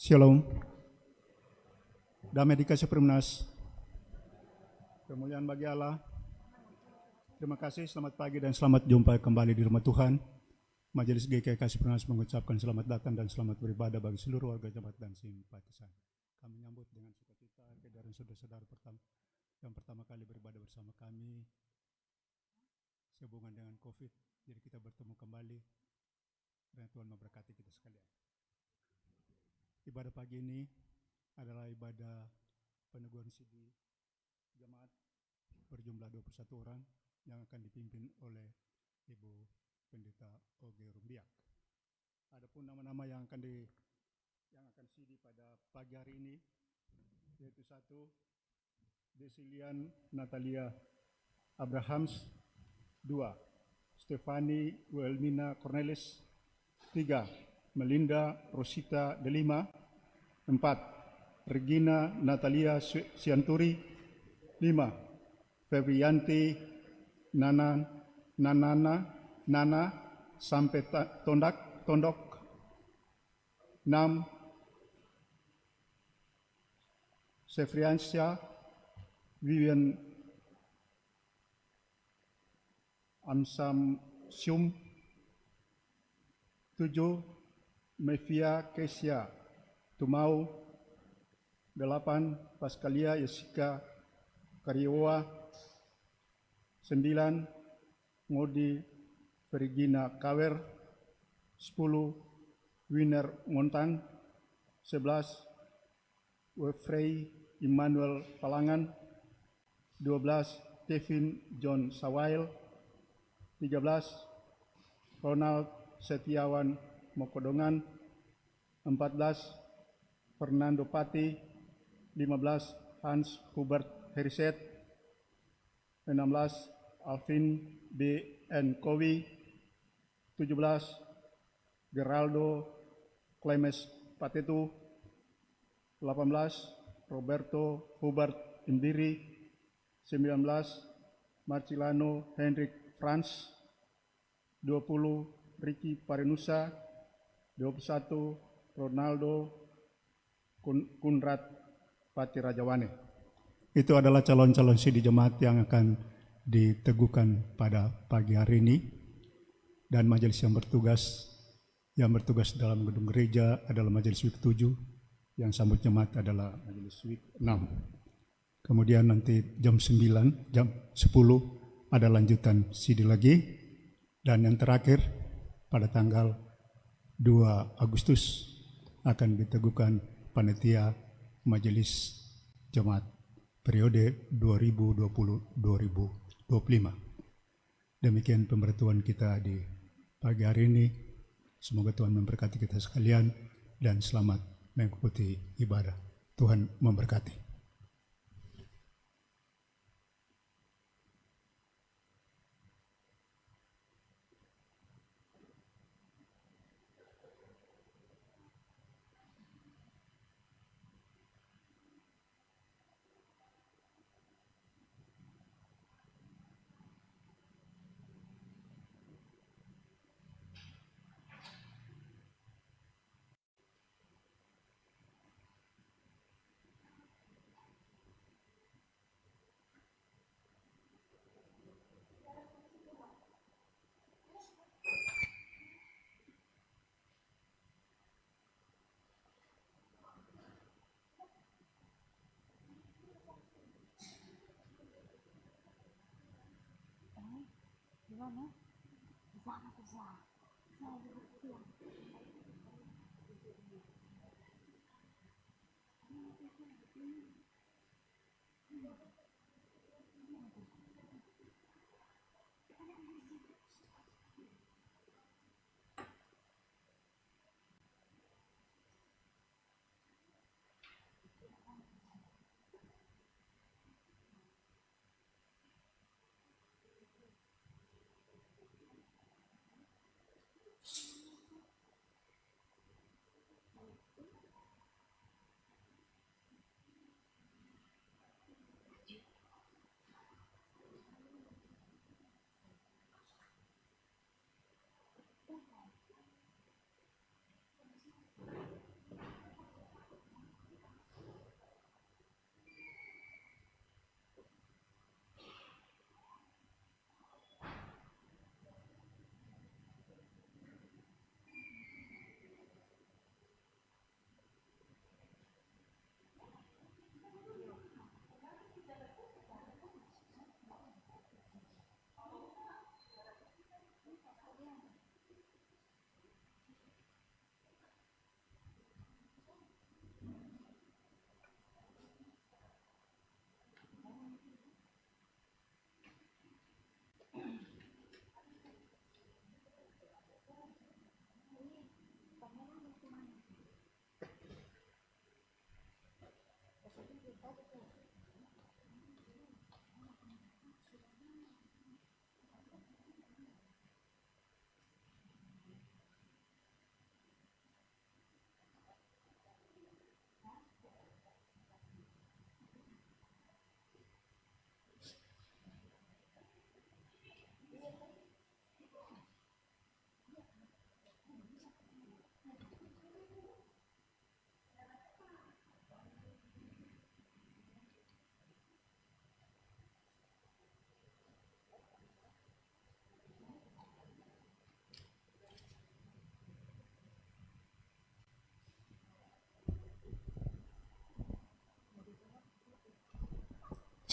Shalom. Damai dikasih permenas. Kemuliaan bagi Allah. Terima kasih, selamat pagi dan selamat jumpa kembali di rumah Tuhan. Majelis GKI Kasih Pernas mengucapkan selamat datang dan selamat beribadah bagi seluruh warga jemaat dan simpatisan. Kami menyambut dengan sukacita kehadiran saudara-saudara yang pertama kali beribadah bersama kami sehubungan dengan COVID. Jadi kita bertemu kembali dan Tuhan memberkati kita sekalian. Ibadah pagi ini adalah ibadah peneguhan sidi jemaat berjumlah 21 orang yang akan dipimpin oleh Ibu Pendeta Oge Rumbiak. Adapun nama-nama yang akan sidi pada pagi hari ini yaitu 1. Desilian Natalia Abrahams. 2. Stefani Wilmina Cornelis. 3. Melinda Rosita Delima. 4. Regina Natalia Sianturi. 5. Febrianti Nana sampai Tondok. 6. Sefriansyah Vivian Syum. 7. Mevia Kesia Tumau. 8. Pascalia Jessica Karyawa. 9. Ngodi Virginia Kawer. 10. Winner Montang. 11. Wefrey Immanuel Palangan. 12. Kevin John Sawail. 13. Ronald Setiawan Mokodongan. 14. Fernando Pati. 15. Hans Hubert Heriset. 16. Alvin B. N. Kowi. 17. Geraldo Clemes Patetu. 18. Roberto Hubert Indiri. 19. Marcilano Hendrik Franz. 20. Ricky Parinusa. 21. Ronaldo Kunrat Pati Rajawane. Itu adalah calon-calon sidi jemaat yang akan diteguhkan pada pagi hari ini. Dan majelis yang bertugas dalam gedung gereja adalah majelis week 7, yang sambut jemaat adalah majelis week 6. Kemudian nanti jam 9, jam 10 ada lanjutan sidi lagi. Dan yang terakhir pada tanggal 2 Agustus akan diteguhkan panitia majelis jemaat periode 2020-2025. Demikian pemberitahuan kita di pagi hari ini. Semoga Tuhan memberkati kita sekalian dan selamat mengikuti ibadah. Tuhan memberkati. Gimana? Bisa. Saya bukti.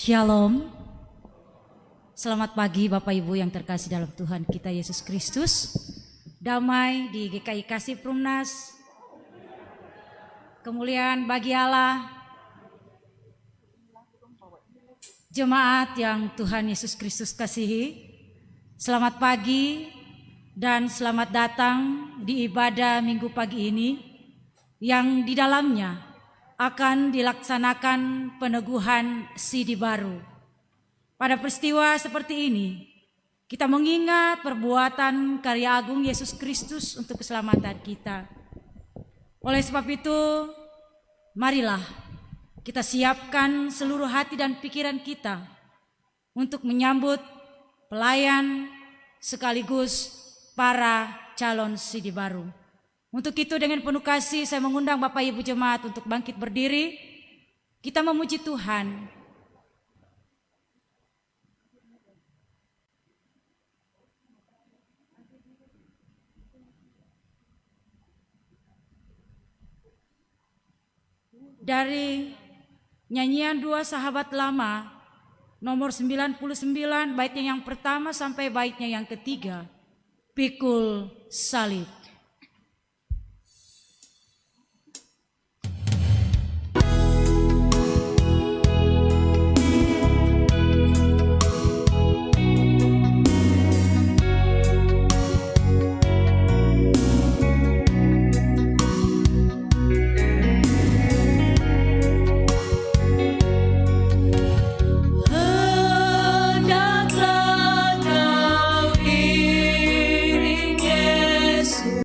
Shalom. Selamat pagi Bapak Ibu yang terkasih dalam Tuhan kita Yesus Kristus. Damai di GKI Kasih Perumnas. Kemuliaan bagi Allah. Jemaat yang Tuhan Yesus Kristus kasihi. Selamat pagi dan selamat datang di ibadah minggu pagi ini yang di dalamnya akan dilaksanakan peneguhan sidi baru. Pada peristiwa seperti ini, kita mengingat perbuatan karya agung Yesus Kristus untuk keselamatan kita. Oleh sebab itu, marilah kita siapkan seluruh hati dan pikiran kita untuk menyambut pelayan sekaligus para calon sidi baru. Untuk itu dengan penuh kasih saya mengundang Bapak Ibu Jemaat untuk bangkit berdiri. Kita memuji Tuhan. Dari nyanyian 2 Sahabat Lama nomor 99 baitnya yang pertama sampai baitnya yang ketiga, Pikul Salib. Hendaklah kau iring Yesus.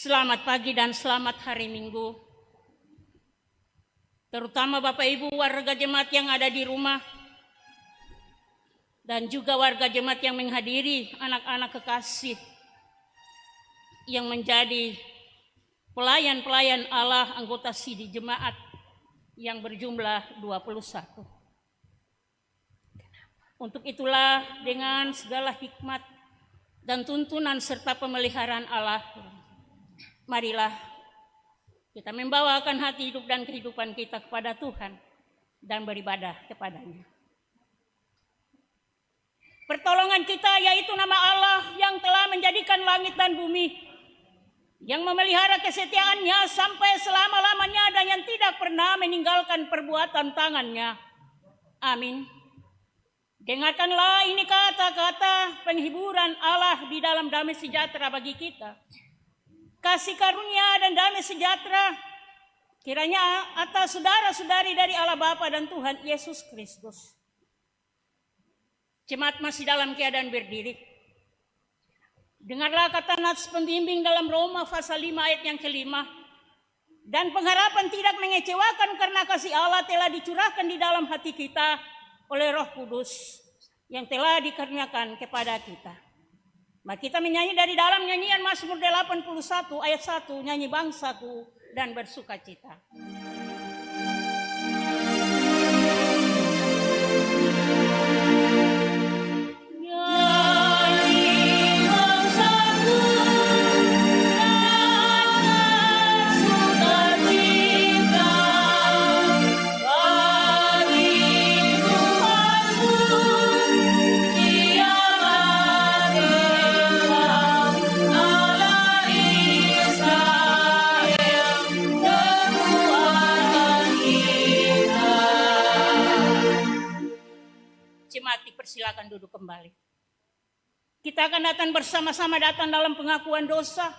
Selamat pagi dan selamat hari Minggu. Terutama Bapak Ibu warga jemaat yang ada di rumah dan juga warga jemaat yang menghadiri anak-anak kekasih yang menjadi pelayan-pelayan Allah anggota Sidi Jemaat yang berjumlah 21. Untuk itulah dengan segala hikmat dan tuntunan serta pemeliharaan Allah, marilah kita membawakan hati hidup dan kehidupan kita kepada Tuhan dan beribadah kepada-Nya. Pertolongan kita yaitu nama Allah yang telah menjadikan langit dan bumi, yang memelihara kesetiaan-Nya sampai selama-lamanya dan yang tidak pernah meninggalkan perbuatan tangan-Nya. Amin. Dengarkanlah ini kata-kata penghiburan Allah di dalam damai sejahtera bagi kita. Kasih karunia dan damai sejahtera kiranya atas saudara-saudari dari Allah Bapa dan Tuhan Yesus Kristus. Jemaat masih dalam keadaan berdiri. Dengarlah kata nats pembimbing dalam Roma pasal 5 ayat yang kelima. Dan pengharapan tidak mengecewakan karena kasih Allah telah dicurahkan di dalam hati kita oleh Roh Kudus yang telah dikaruniakan kepada kita. Mari kita menyanyi dari dalam nyanyian Mazmur 81 ayat 1, nyanyi bangsaku dan bersukacita. Silakan duduk kembali. Kita akan datang bersama-sama datang dalam pengakuan dosa.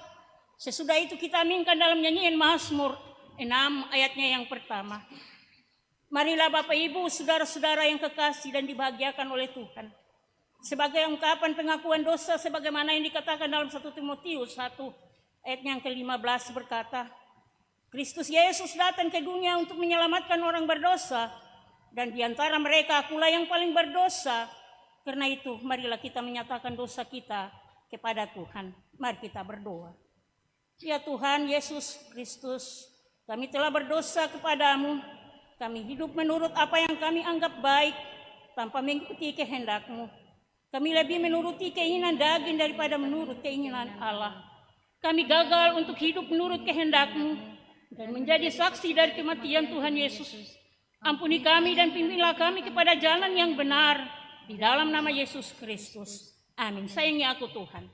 Sesudah itu kita aminkan dalam nyanyian Mazmur 6 ayatnya yang pertama. Marilah Bapak Ibu, saudara-saudara yang kekasih dan dibahagiakan oleh Tuhan. Sebagai ungkapan pengakuan dosa sebagaimana yang dikatakan dalam 1 Timotius 1 ayat yang ke-15 berkata, Kristus Yesus datang ke dunia untuk menyelamatkan orang berdosa, dan di antara mereka akulah yang paling berdosa. Karena itu marilah kita menyatakan dosa kita kepada Tuhan. Mari kita berdoa. Ya Tuhan Yesus Kristus, kami telah berdosa kepadamu. Kami hidup menurut apa yang kami anggap baik tanpa mengikuti kehendak-Mu. Kami lebih menuruti keinginan daging daripada menurut keinginan Allah. Kami gagal untuk hidup menurut kehendak-Mu dan menjadi saksi dari kematian Tuhan Yesus. Ampuni kami dan pimpinlah kami kepada jalan yang benar. Di dalam nama Yesus Kristus. Amin. Sayangi aku Tuhan.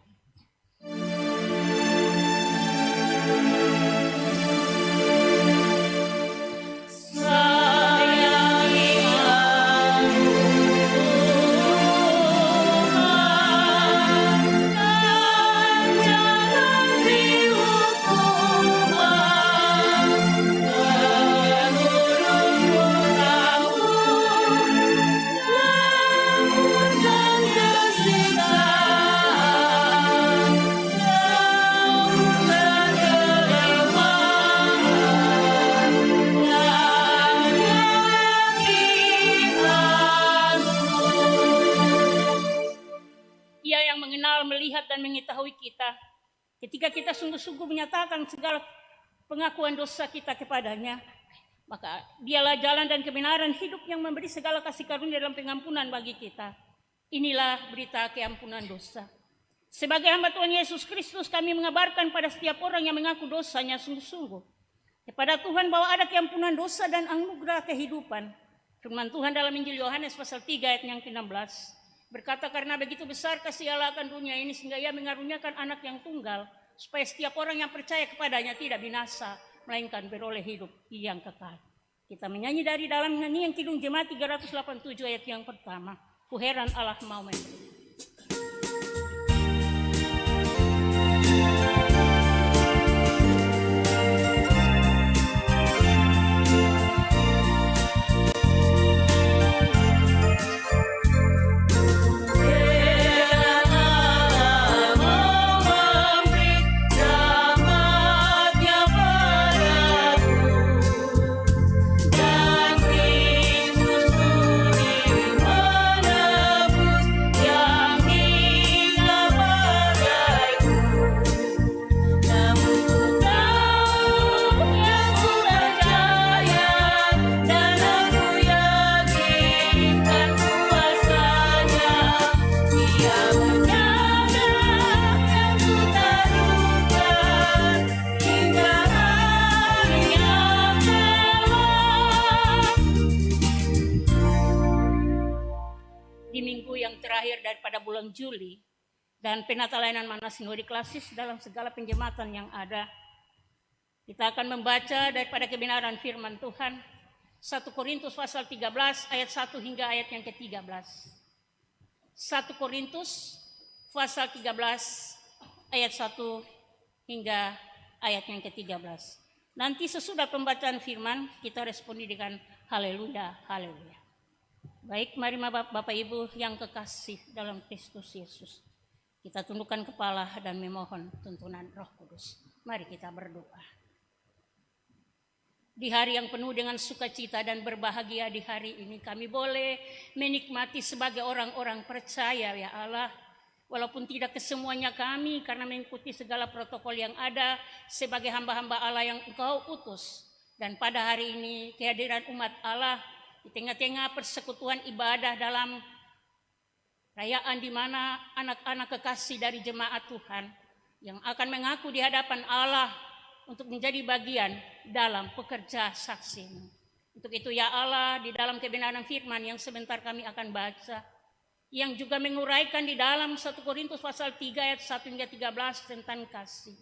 Dan mengetahui kita ketika kita sungguh-sungguh menyatakan segala pengakuan dosa kita kepadanya, maka dialah jalan dan kebenaran hidup yang memberi segala kasih karunia dalam pengampunan bagi kita. Inilah berita keampunan dosa. Sebagai hamba Tuhan Yesus Kristus, kami mengabarkan pada setiap orang yang mengaku dosanya sungguh-sungguh kepada Tuhan bahwa ada keampunan dosa dan anugerah kehidupan. Firman Tuhan dalam Injil Yohanes pasal 3 ayat yang ke-16 berkata, karena begitu besar kasih Allah akan dunia ini sehingga Ia mengaruniakan anak yang tunggal supaya setiap orang yang percaya kepadanya tidak binasa melainkan beroleh hidup yang kekal. Kita menyanyi dari dalam nyanyian Kidung Jemaat 387 ayat yang pertama. Ku heran Allah mau memberi. Sama terakhir daripada bulan Juli dan penata layanan mana sinodi klasis dalam segala penjematan yang ada. Kita akan membaca daripada kebenaran firman Tuhan 1 Korintus pasal 13 ayat 1 hingga ayat yang ke-13. 1 Korintus pasal 13 ayat 1 hingga ayat yang ke-13. Nanti sesudah pembacaan firman kita responi dengan haleluya, haleluya. Baik, mari Bapak Ibu yang kekasih dalam Kristus Yesus. Kita tundukkan kepala dan memohon tuntunan Roh Kudus. Mari kita berdoa. Di hari yang penuh dengan sukacita dan berbahagia di hari ini kami boleh menikmati sebagai orang-orang percaya ya Allah. Walaupun tidak kesemuanya kami karena mengikuti segala protokol yang ada sebagai hamba-hamba Allah yang Engkau utus. Dan pada hari ini kehadiran umat Allah di tengah-tengah persekutuan ibadah dalam rayaan di mana anak-anak kekasih dari jemaat Tuhan yang akan mengaku di hadapan Allah untuk menjadi bagian dalam pekerja saksi-Mu. Untuk itu ya Allah, di dalam kebenaran firman yang sebentar kami akan baca, yang juga menguraikan di dalam 1 Korintus pasal 3 ayat 1 hingga 13 tentang kasih.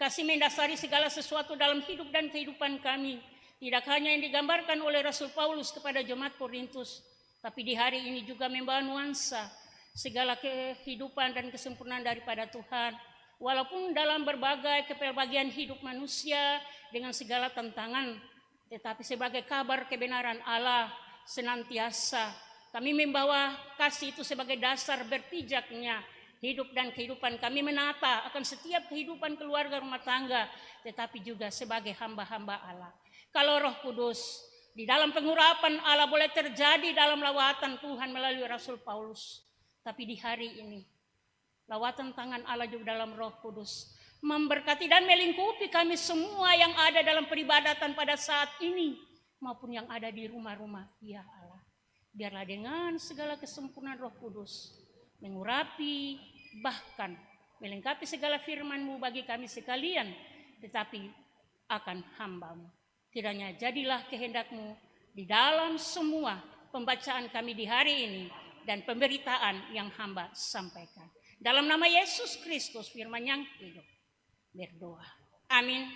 Kasih mendasari segala sesuatu dalam hidup dan kehidupan kami, tidak hanya yang digambarkan oleh Rasul Paulus kepada jemaat Korintus, tapi di hari ini juga membawa nuansa segala kehidupan dan kesempurnaan daripada Tuhan. Walaupun dalam berbagai kepelbagian hidup manusia dengan segala tantangan, tetapi sebagai kabar kebenaran Allah senantiasa kami membawa kasih itu sebagai dasar berpijaknya hidup dan kehidupan kami menata akan setiap kehidupan keluarga rumah tangga, tetapi juga sebagai hamba-hamba Allah. Kalau Roh Kudus di dalam pengurapan Allah boleh terjadi dalam lawatan Tuhan melalui Rasul Paulus, tapi di hari ini lawatan tangan Allah juga dalam Roh Kudus memberkati dan melingkupi kami semua yang ada dalam peribadatan pada saat ini maupun yang ada di rumah-rumah. Ya Allah, biarlah dengan segala kesempurnaan Roh Kudus mengurapi bahkan melengkapi segala firman-Mu bagi kami sekalian, tetapi akan hamba-Mu. Kiranya jadilah kehendak-Mu di dalam semua pembacaan kami di hari ini dan pemberitaan yang hamba sampaikan. Dalam nama Yesus Kristus firman yang hidup berdoa. Amin.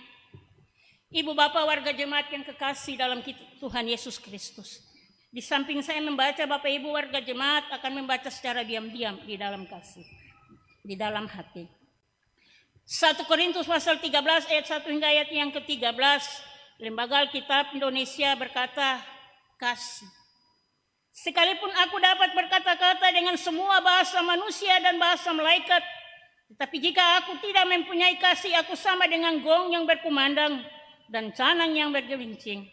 Ibu bapak warga jemaat yang kekasih dalam Tuhan Yesus Kristus. Di samping saya membaca, Bapak Ibu warga jemaat akan membaca secara diam-diam di dalam kasih, di dalam hati. 1 Korintus pasal 13 ayat 1 hingga ayat yang ke-13. Lembaga Alkitab Indonesia berkata, kasih. Sekalipun aku dapat berkata-kata dengan semua bahasa manusia dan bahasa malaikat, tetapi jika aku tidak mempunyai kasih, aku sama dengan gong yang berkumandang dan canang yang bergelincing.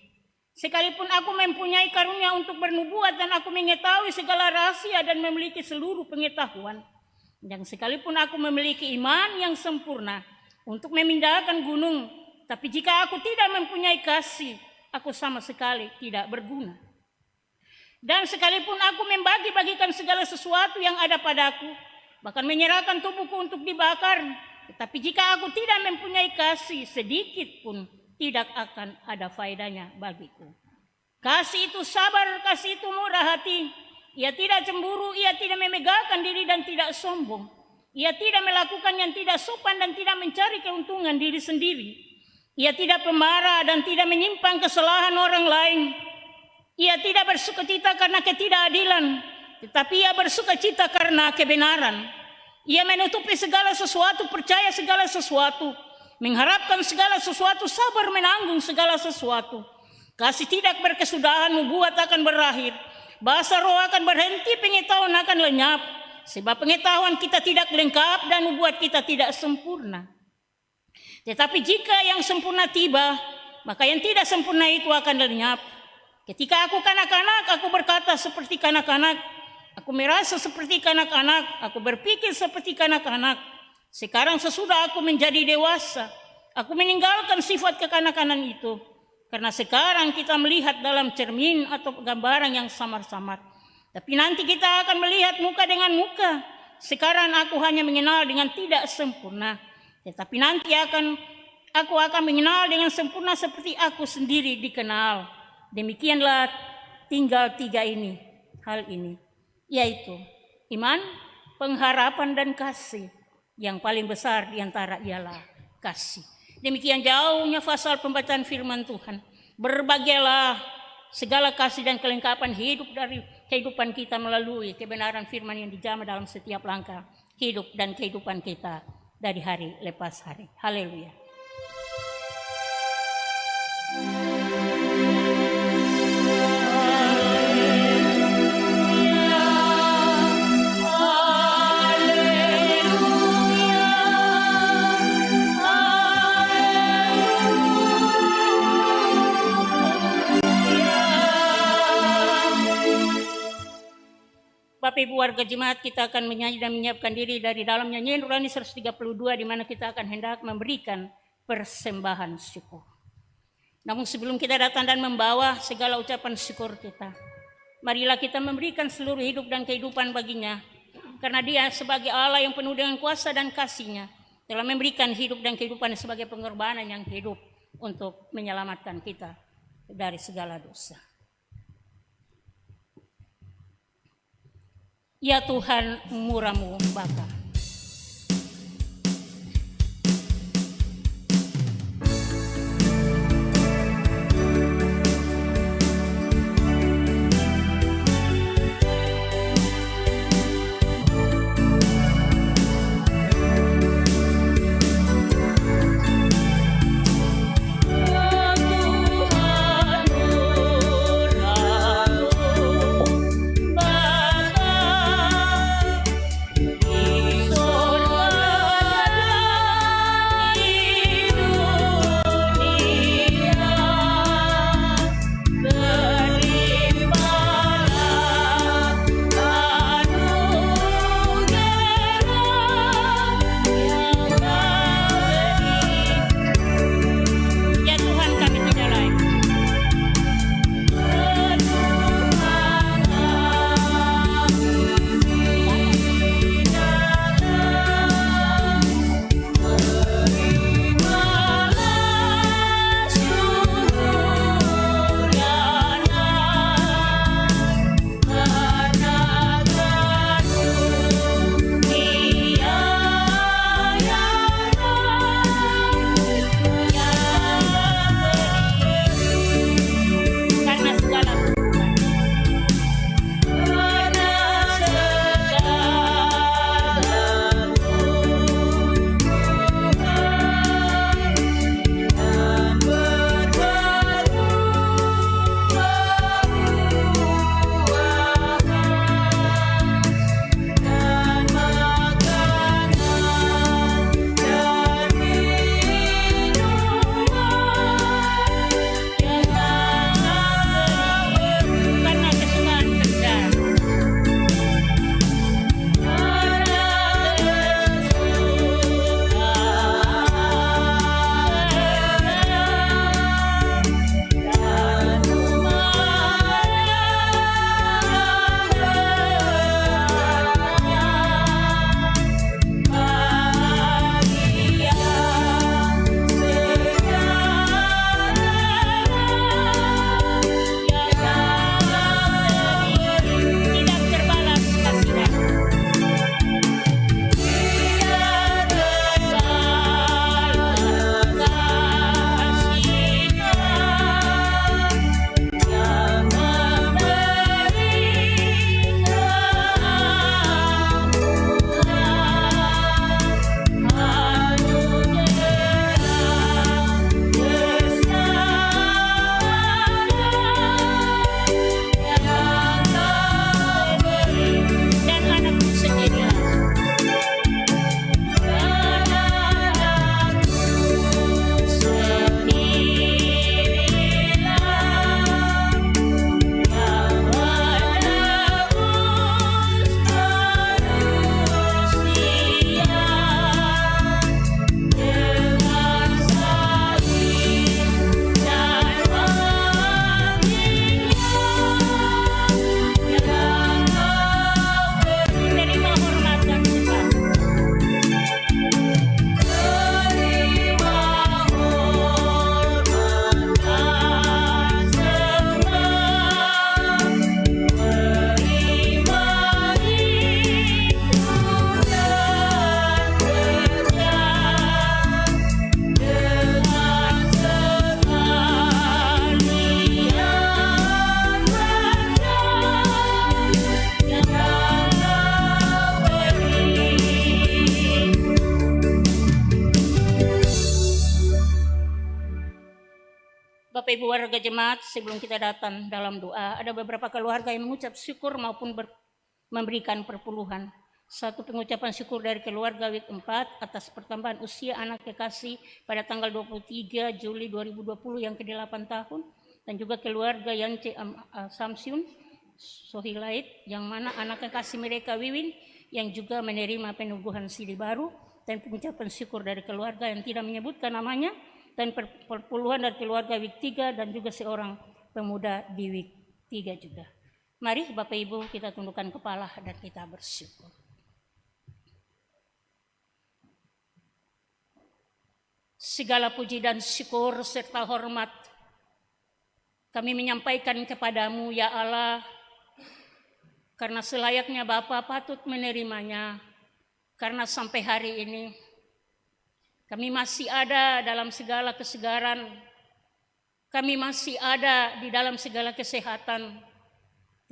Sekalipun aku mempunyai karunia untuk bernubuat dan aku mengetahui segala rahasia dan memiliki seluruh pengetahuan, dan sekalipun aku memiliki iman yang sempurna untuk memindahkan gunung, tapi jika aku tidak mempunyai kasih, aku sama sekali tidak berguna. Dan sekalipun aku membagi-bagikan segala sesuatu yang ada padaku, bahkan menyerahkan tubuhku untuk dibakar, tetapi jika aku tidak mempunyai kasih, sedikit pun tidak akan ada faedahnya bagiku. Kasih itu sabar, kasih itu murah hati. Ia tidak cemburu, ia tidak memegahkan diri dan tidak sombong. Ia tidak melakukan yang tidak sopan dan tidak mencari keuntungan diri sendiri. Ia tidak pemarah dan tidak menyimpang kesalahan orang lain. Ia tidak bersukacita karena ketidakadilan, tetapi ia bersukacita karena kebenaran. Ia menutupi segala sesuatu, percaya segala sesuatu, mengharapkan segala sesuatu, sabar menanggung segala sesuatu. Kasih tidak berkesudahan, nubuat akan berakhir, bahasa roh akan berhenti, pengetahuan akan lenyap. Sebab pengetahuan kita tidak lengkap dan nubuat kita tidak sempurna. Tetapi jika yang sempurna tiba, maka yang tidak sempurna itu akan lenyap. Ketika aku kanak-kanak, aku berkata seperti kanak-kanak, aku merasa seperti kanak-kanak, aku berpikir seperti kanak-kanak. Sekarang sesudah aku menjadi dewasa, aku meninggalkan sifat kekanak-kanakan itu. Karena sekarang kita melihat dalam cermin atau gambaran yang samar-samar. Tapi nanti kita akan melihat muka dengan muka. Sekarang aku hanya mengenal dengan tidak sempurna. Tetapi nanti aku akan mengenal dengan sempurna seperti aku sendiri dikenal. Demikianlah tinggal 3 hal ini, yaitu Iman, pengharapan, dan kasih. Yang paling besar diantara ialah kasih. Demikian jauhnya fasal pembacaan firman Tuhan. Berbagailah segala kasih dan kelengkapan hidup dari kehidupan kita melalui kebenaran firman yang dijamah dalam setiap langkah hidup dan kehidupan kita dari hari lepas hari. Haleluya. Bapak Ibu warga jemaat, kita akan menyanyi dan menyiapkan diri dari dalam nyanyian Nurani 132 di mana kita akan hendak memberikan persembahan syukur. Namun sebelum kita datang dan membawa segala ucapan syukur kita, marilah kita memberikan seluruh hidup dan kehidupan baginya, karena Dia sebagai Allah yang penuh dengan kuasa dan kasih-Nya telah memberikan hidup dan kehidupan sebagai pengorbanan yang hidup untuk menyelamatkan kita dari segala dosa. Ya Tuhan, murah-Mu baka. Baka Bapak Ibu warga jemaat, sebelum kita datang dalam doa, ada beberapa keluarga yang mengucap syukur maupun memberikan perpuluhan. Satu pengucapan syukur dari keluarga WIK 4 atas pertambahan usia anak kekasih pada tanggal 23 Juli 2020 yang ke-8 tahun. Dan juga keluarga Yance Samsyun Sohilait yang mana anak kekasih mereka Wiwin yang juga menerima penubuhan sili baru. Dan pengucapan syukur dari keluarga yang tidak menyebutkan namanya. Dan perpuluhan dari keluarga WIK 3 dan juga seorang pemuda di WIK 3 juga. Mari Bapak Ibu kita tundukkan kepala dan kita bersyukur. Segala puji dan syukur serta hormat kami menyampaikan kepadamu ya Allah, karena selayaknya Bapa patut menerimanya, karena sampai hari ini kami masih ada dalam segala kesegaran, kami masih ada di dalam segala kesehatan,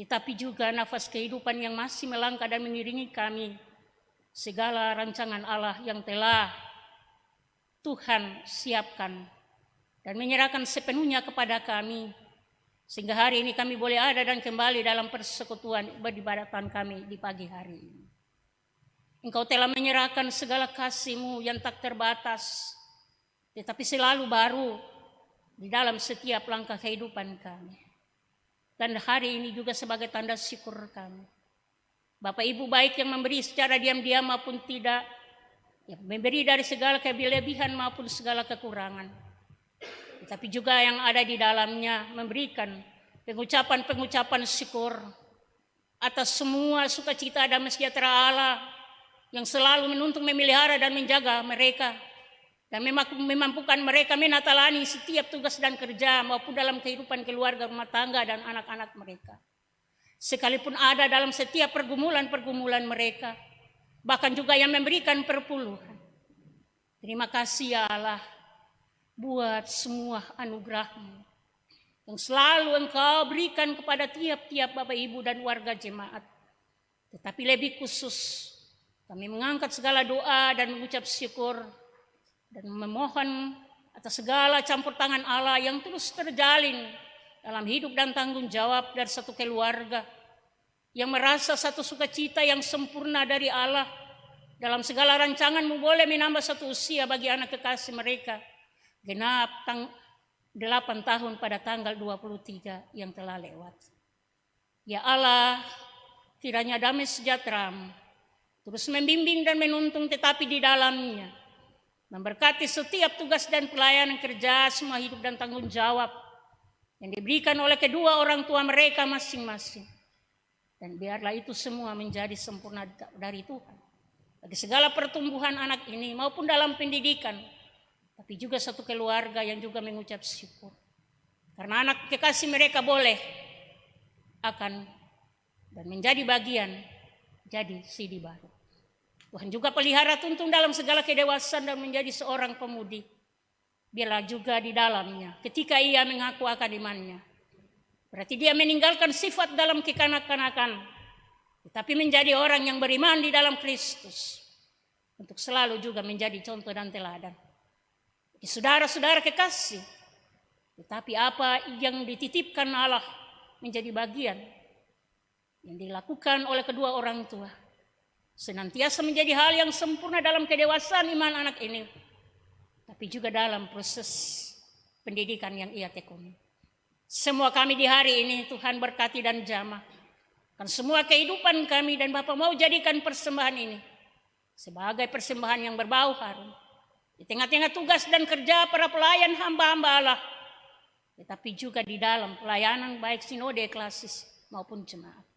tetapi juga nafas kehidupan yang masih melangkah dan mengiringi kami, segala rancangan Allah yang telah Tuhan siapkan dan menyerahkan sepenuhnya kepada kami, sehingga hari ini kami boleh ada dan kembali dalam persekutuan beribadatan kami di pagi hari ini. Engkau telah menyerahkan segala kasih-Mu yang tak terbatas, tetapi selalu baru di dalam setiap langkah kehidupan kami. Dan hari ini juga sebagai tanda syukur kami. Bapak Ibu baik yang memberi secara diam-diam maupun tidak, yang memberi dari segala kelebihan maupun segala kekurangan. Tetapi juga yang ada di dalamnya memberikan pengucapan-pengucapan syukur atas semua sukacita dan sejahtera Allah yang selalu menuntun, memelihara dan menjaga mereka dan memampukan mereka menatalani setiap tugas dan kerja maupun dalam kehidupan keluarga, rumah tangga dan anak-anak mereka. Sekalipun ada dalam setiap pergumulan-pergumulan mereka, bahkan juga yang memberikan perpuluhan. Terima kasih ya Allah buat semua anugerah-Mu yang selalu Engkau berikan kepada tiap-tiap Bapak Ibu dan warga jemaat. Tetapi lebih khusus kami mengangkat segala doa dan mengucap syukur dan memohon atas segala campur tangan Allah yang terus terjalin dalam hidup dan tanggung jawab dari satu keluarga yang merasa satu sukacita yang sempurna dari Allah dalam segala rancangan-Mu boleh menambah satu usia bagi anak kekasih mereka genap 8 tahun pada tanggal 23 yang telah lewat. Ya Allah, kiranya damai sejahtera-Mu terus membimbing dan menuntun, tetapi di dalamnya memberkati setiap tugas dan pelayanan kerja, semua hidup dan tanggung jawab yang diberikan oleh kedua orang tua mereka masing-masing. Dan biarlah itu semua menjadi sempurna dari Tuhan bagi segala pertumbuhan anak ini maupun dalam pendidikan, tapi juga satu keluarga yang juga mengucap syukur karena anak kekasih mereka boleh akan dan menjadi bagian jadi sidi baru. Tuhan juga pelihara tuntun dalam segala kedewasaan dan menjadi seorang pemudi. Biarlah juga di dalamnya ketika ia mengaku akan imannya, berarti dia meninggalkan sifat dalam kekanak-kanakan, tetapi menjadi orang yang beriman di dalam Kristus untuk selalu juga menjadi contoh dan teladan. Saudara-saudara kekasih, tetapi apa yang dititipkan Allah menjadi bagian yang dilakukan oleh kedua orang tua senantiasa menjadi hal yang sempurna dalam kedewasaan iman anak ini, tapi juga dalam proses pendidikan yang ia tekuni. Semua kami di hari ini Tuhan berkati dan jamah kan semua kehidupan kami, dan Bapa mau jadikan persembahan ini sebagai persembahan yang berbau harum di tengah-tengah tugas dan kerja para pelayan hamba-hamba Allah, tetapi juga di dalam pelayanan baik sinode klasis maupun jemaat.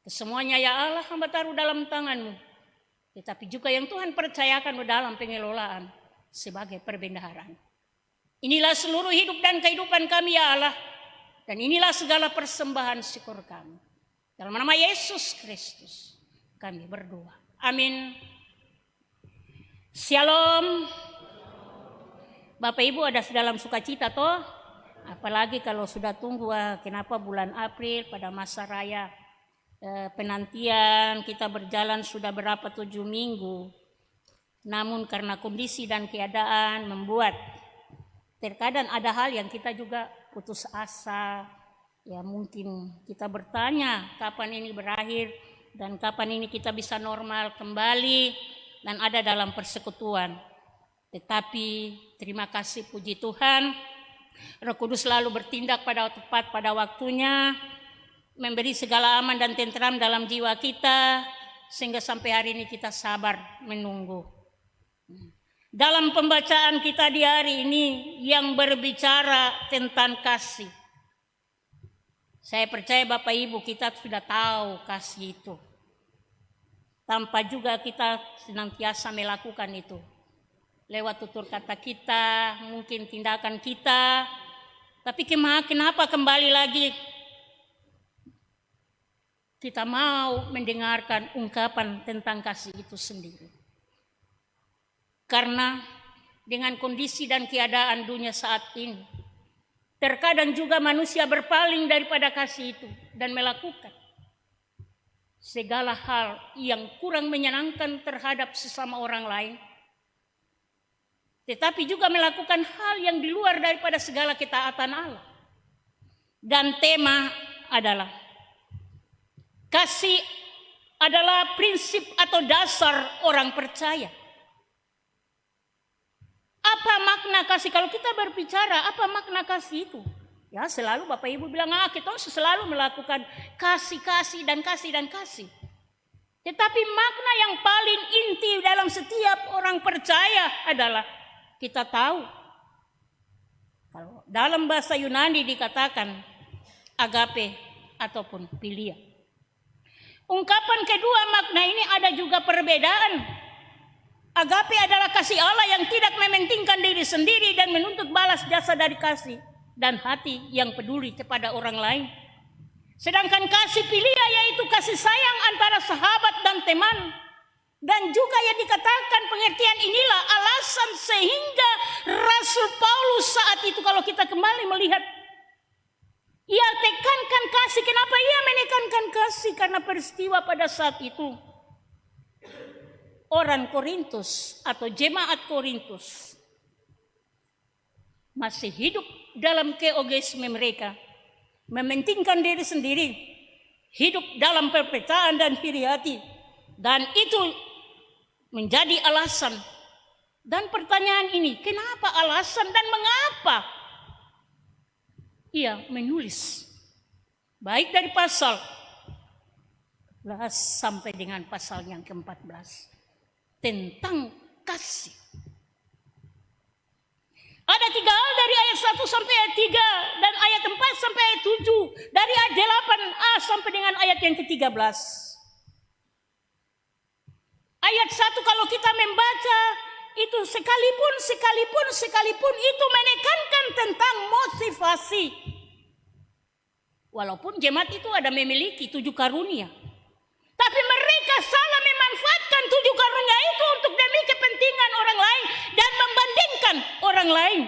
Kesemuanya ya Allah hamba taruh dalam tangan-Mu, tetapi juga yang Tuhan percayakan dalam pengelolaan sebagai perbendaharaan. Inilah seluruh hidup dan kehidupan kami ya Allah, dan inilah segala persembahan syukur kami. Dalam nama Yesus Kristus kami berdoa. Amin. Shalom. Bapak Ibu ada dalam sukacita toh? Apalagi kalau sudah tunggu kenapa bulan April pada masa raya penantian kita berjalan sudah berapa 7 minggu. Namun karena kondisi dan keadaan membuat terkadang ada hal yang kita juga putus asa. Ya mungkin kita bertanya kapan ini berakhir dan kapan ini kita bisa normal kembali dan ada dalam persekutuan. Tetapi terima kasih puji Tuhan, Roh Kudus selalu bertindak pada tepat pada waktunya, memberi segala aman dan tentram dalam jiwa kita, sehingga sampai hari ini kita sabar menunggu. Dalam pembacaan kita di hari ini yang berbicara tentang kasih, saya percaya Bapak Ibu kita sudah tahu kasih itu. Tanpa juga kita senantiasa melakukan itu. Lewat tutur kata kita, mungkin tindakan kita. Tapi kenapa kembali lagi kita mau mendengarkan ungkapan tentang kasih itu sendiri? Karena dengan kondisi dan keadaan dunia saat ini, terkadang juga manusia berpaling daripada kasih itu dan melakukan segala hal yang kurang menyenangkan terhadap sesama orang lain, tetapi juga melakukan hal yang di luar daripada segala ketaatan Allah. Dan tema adalah kasih adalah prinsip atau dasar orang percaya. Apa makna kasih? Kalau kita berbicara apa makna kasih itu? Ya selalu Bapak Ibu bilang, kita selalu melakukan kasih dan kasih. Tetapi makna yang paling inti dalam setiap orang percaya adalah kita tahu. Kalau dalam bahasa Yunani dikatakan agape ataupun philia. Ungkapan kedua makna ini ada juga perbedaan. Agape adalah kasih Allah yang tidak mementingkan diri sendiri dan menuntut balas jasa dari kasih dan hati yang peduli kepada orang lain. Sedangkan kasih philia yaitu kasih sayang antara sahabat dan teman. Dan juga yang dikatakan pengertian inilah alasan sehingga Rasul Paulus saat itu kalau kita kembali melihat, ia tekankan kasih. Kenapa ia menekankan kasih? Karena peristiwa pada saat itu orang Korintus atau jemaat Korintus masih hidup dalam keogesme mereka, mementingkan diri sendiri, hidup dalam perpecahan dan iri hati, dan itu menjadi alasan. Dan pertanyaan ini, kenapa alasan dan mengapa ia menulis baik dari pasal 11 sampai dengan pasal yang ke-14 tentang kasih. Ada 3 hal dari ayat 1 sampai ayat 3 dan ayat 4 sampai ayat 7, dari ayat 8a sampai dengan ayat yang ke-13. Ayat 1 kalau kita membaca itu sekalipun itu menekankan tentang motivasi. Walaupun jemaat itu ada memiliki 7 karunia, tapi mereka salah memanfaatkan 7 karunia itu untuk demi kepentingan orang lain dan membandingkan orang lain.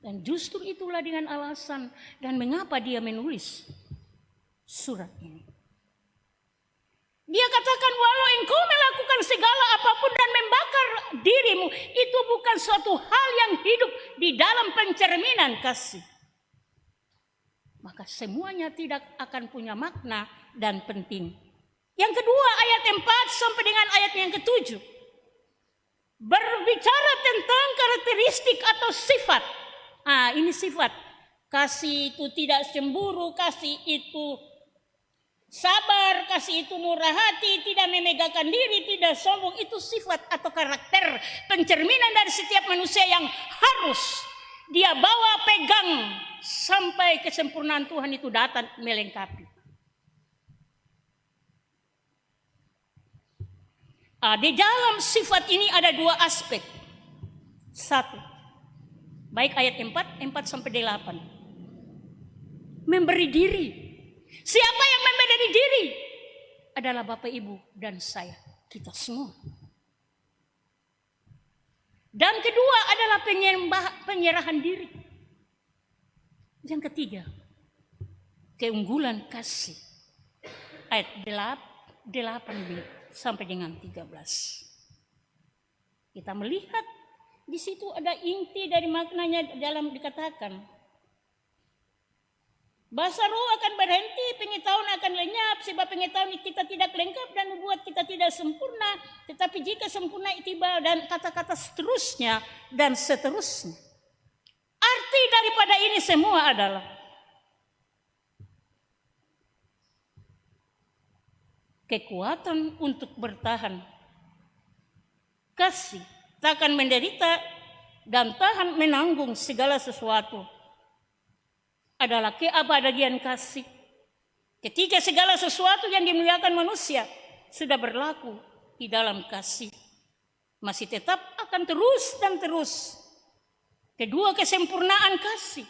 Dan justru itulah dengan alasan dan mengapa dia menulis surat ini. Dia katakan, walau engkau melakukan segala apapun dan membakar dirimu, itu bukan suatu hal yang hidup di dalam pencerminan kasih. Maka semuanya tidak akan punya makna dan penting. Yang kedua, ayat 4 sampai dengan ayat yang ke-7 berbicara tentang karakteristik atau sifat. Ini sifat. Kasih itu tidak cemburu, kasih itu sabar, kasih itu murah hati, tidak memegahkan diri, tidak sombong. Itu sifat atau karakter pencerminan dari setiap manusia yang harus dia bawa pegang sampai kesempurnaan Tuhan itu datang melengkapi. Di dalam sifat ini ada 2 aspek. 1, baik ayat 4 sampai 8. Memberi diri. Siapa yang memberi diri? Adalah Bapak Ibu dan saya, kita semua. Dan kedua adalah penyerahan diri. Yang ketiga, keunggulan kasih. Ayat 8b sampai dengan 13. Kita melihat Di situ ada inti dari maknanya dalam dikatakan. Bahasa roh akan berhenti, pengetahuan akan lenyap, sebab pengetahuan kita tidak lengkap dan membuat kita tidak sempurna. Tetapi jika sempurna tiba dan kata-kata seterusnya dan seterusnya. Arti daripada ini semua adalah kekuatan untuk bertahan. Kasih takkan menderita dan tahan menanggung segala sesuatu. Adalah keabadian kasih. Ketika segala sesuatu yang dimuliakan manusia sudah berlaku di dalam kasih, masih tetap akan terus dan terus. Kedua, kesempurnaan kasih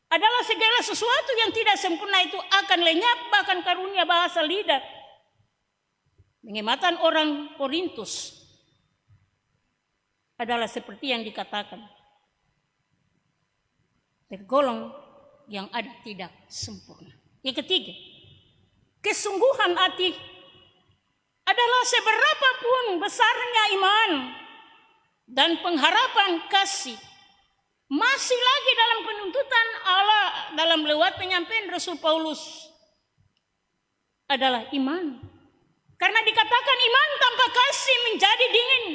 adalah segala sesuatu yang tidak sempurna itu akan lenyap, bahkan karunia bahasa lidah. Penghematan orang Korintus adalah seperti yang dikatakan, tergolong yang ada tidak sempurna. Yang ketiga, kesungguhan hati adalah seberapapun besarnya iman dan pengharapan kasih, masih lagi dalam penuntutan Allah dalam lewat penyampaian Rasul Paulus adalah iman. Karena dikatakan iman tanpa kasih menjadi dingin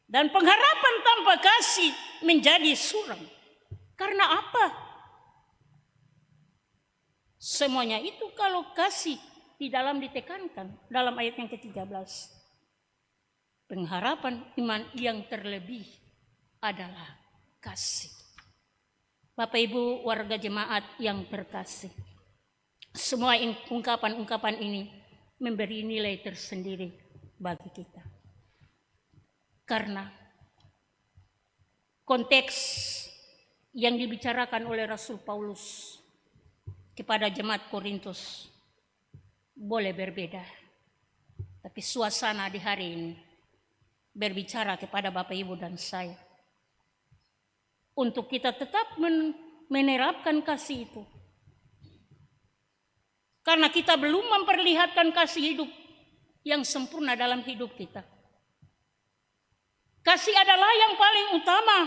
dan pengharapan tanpa kasih menjadi suram. Karena apa? Semuanya itu kalau kasih di dalam ditekankan dalam ayat yang ke-13. Pengharapan iman yang terlebih adalah kasih. Bapak Ibu warga jemaat yang terkasih, semua ungkapan-ungkapan ini memberi nilai tersendiri bagi kita. Karena konteks yang dibicarakan oleh Rasul Paulus kepada jemaat Korintus boleh berbeda. Tapi suasana di hari ini berbicara kepada Bapak Ibu dan saya. Untuk kita tetap menerapkan kasih itu. Karena kita belum memperlihatkan kasih hidup yang sempurna dalam hidup kita. Kasih adalah yang paling utama,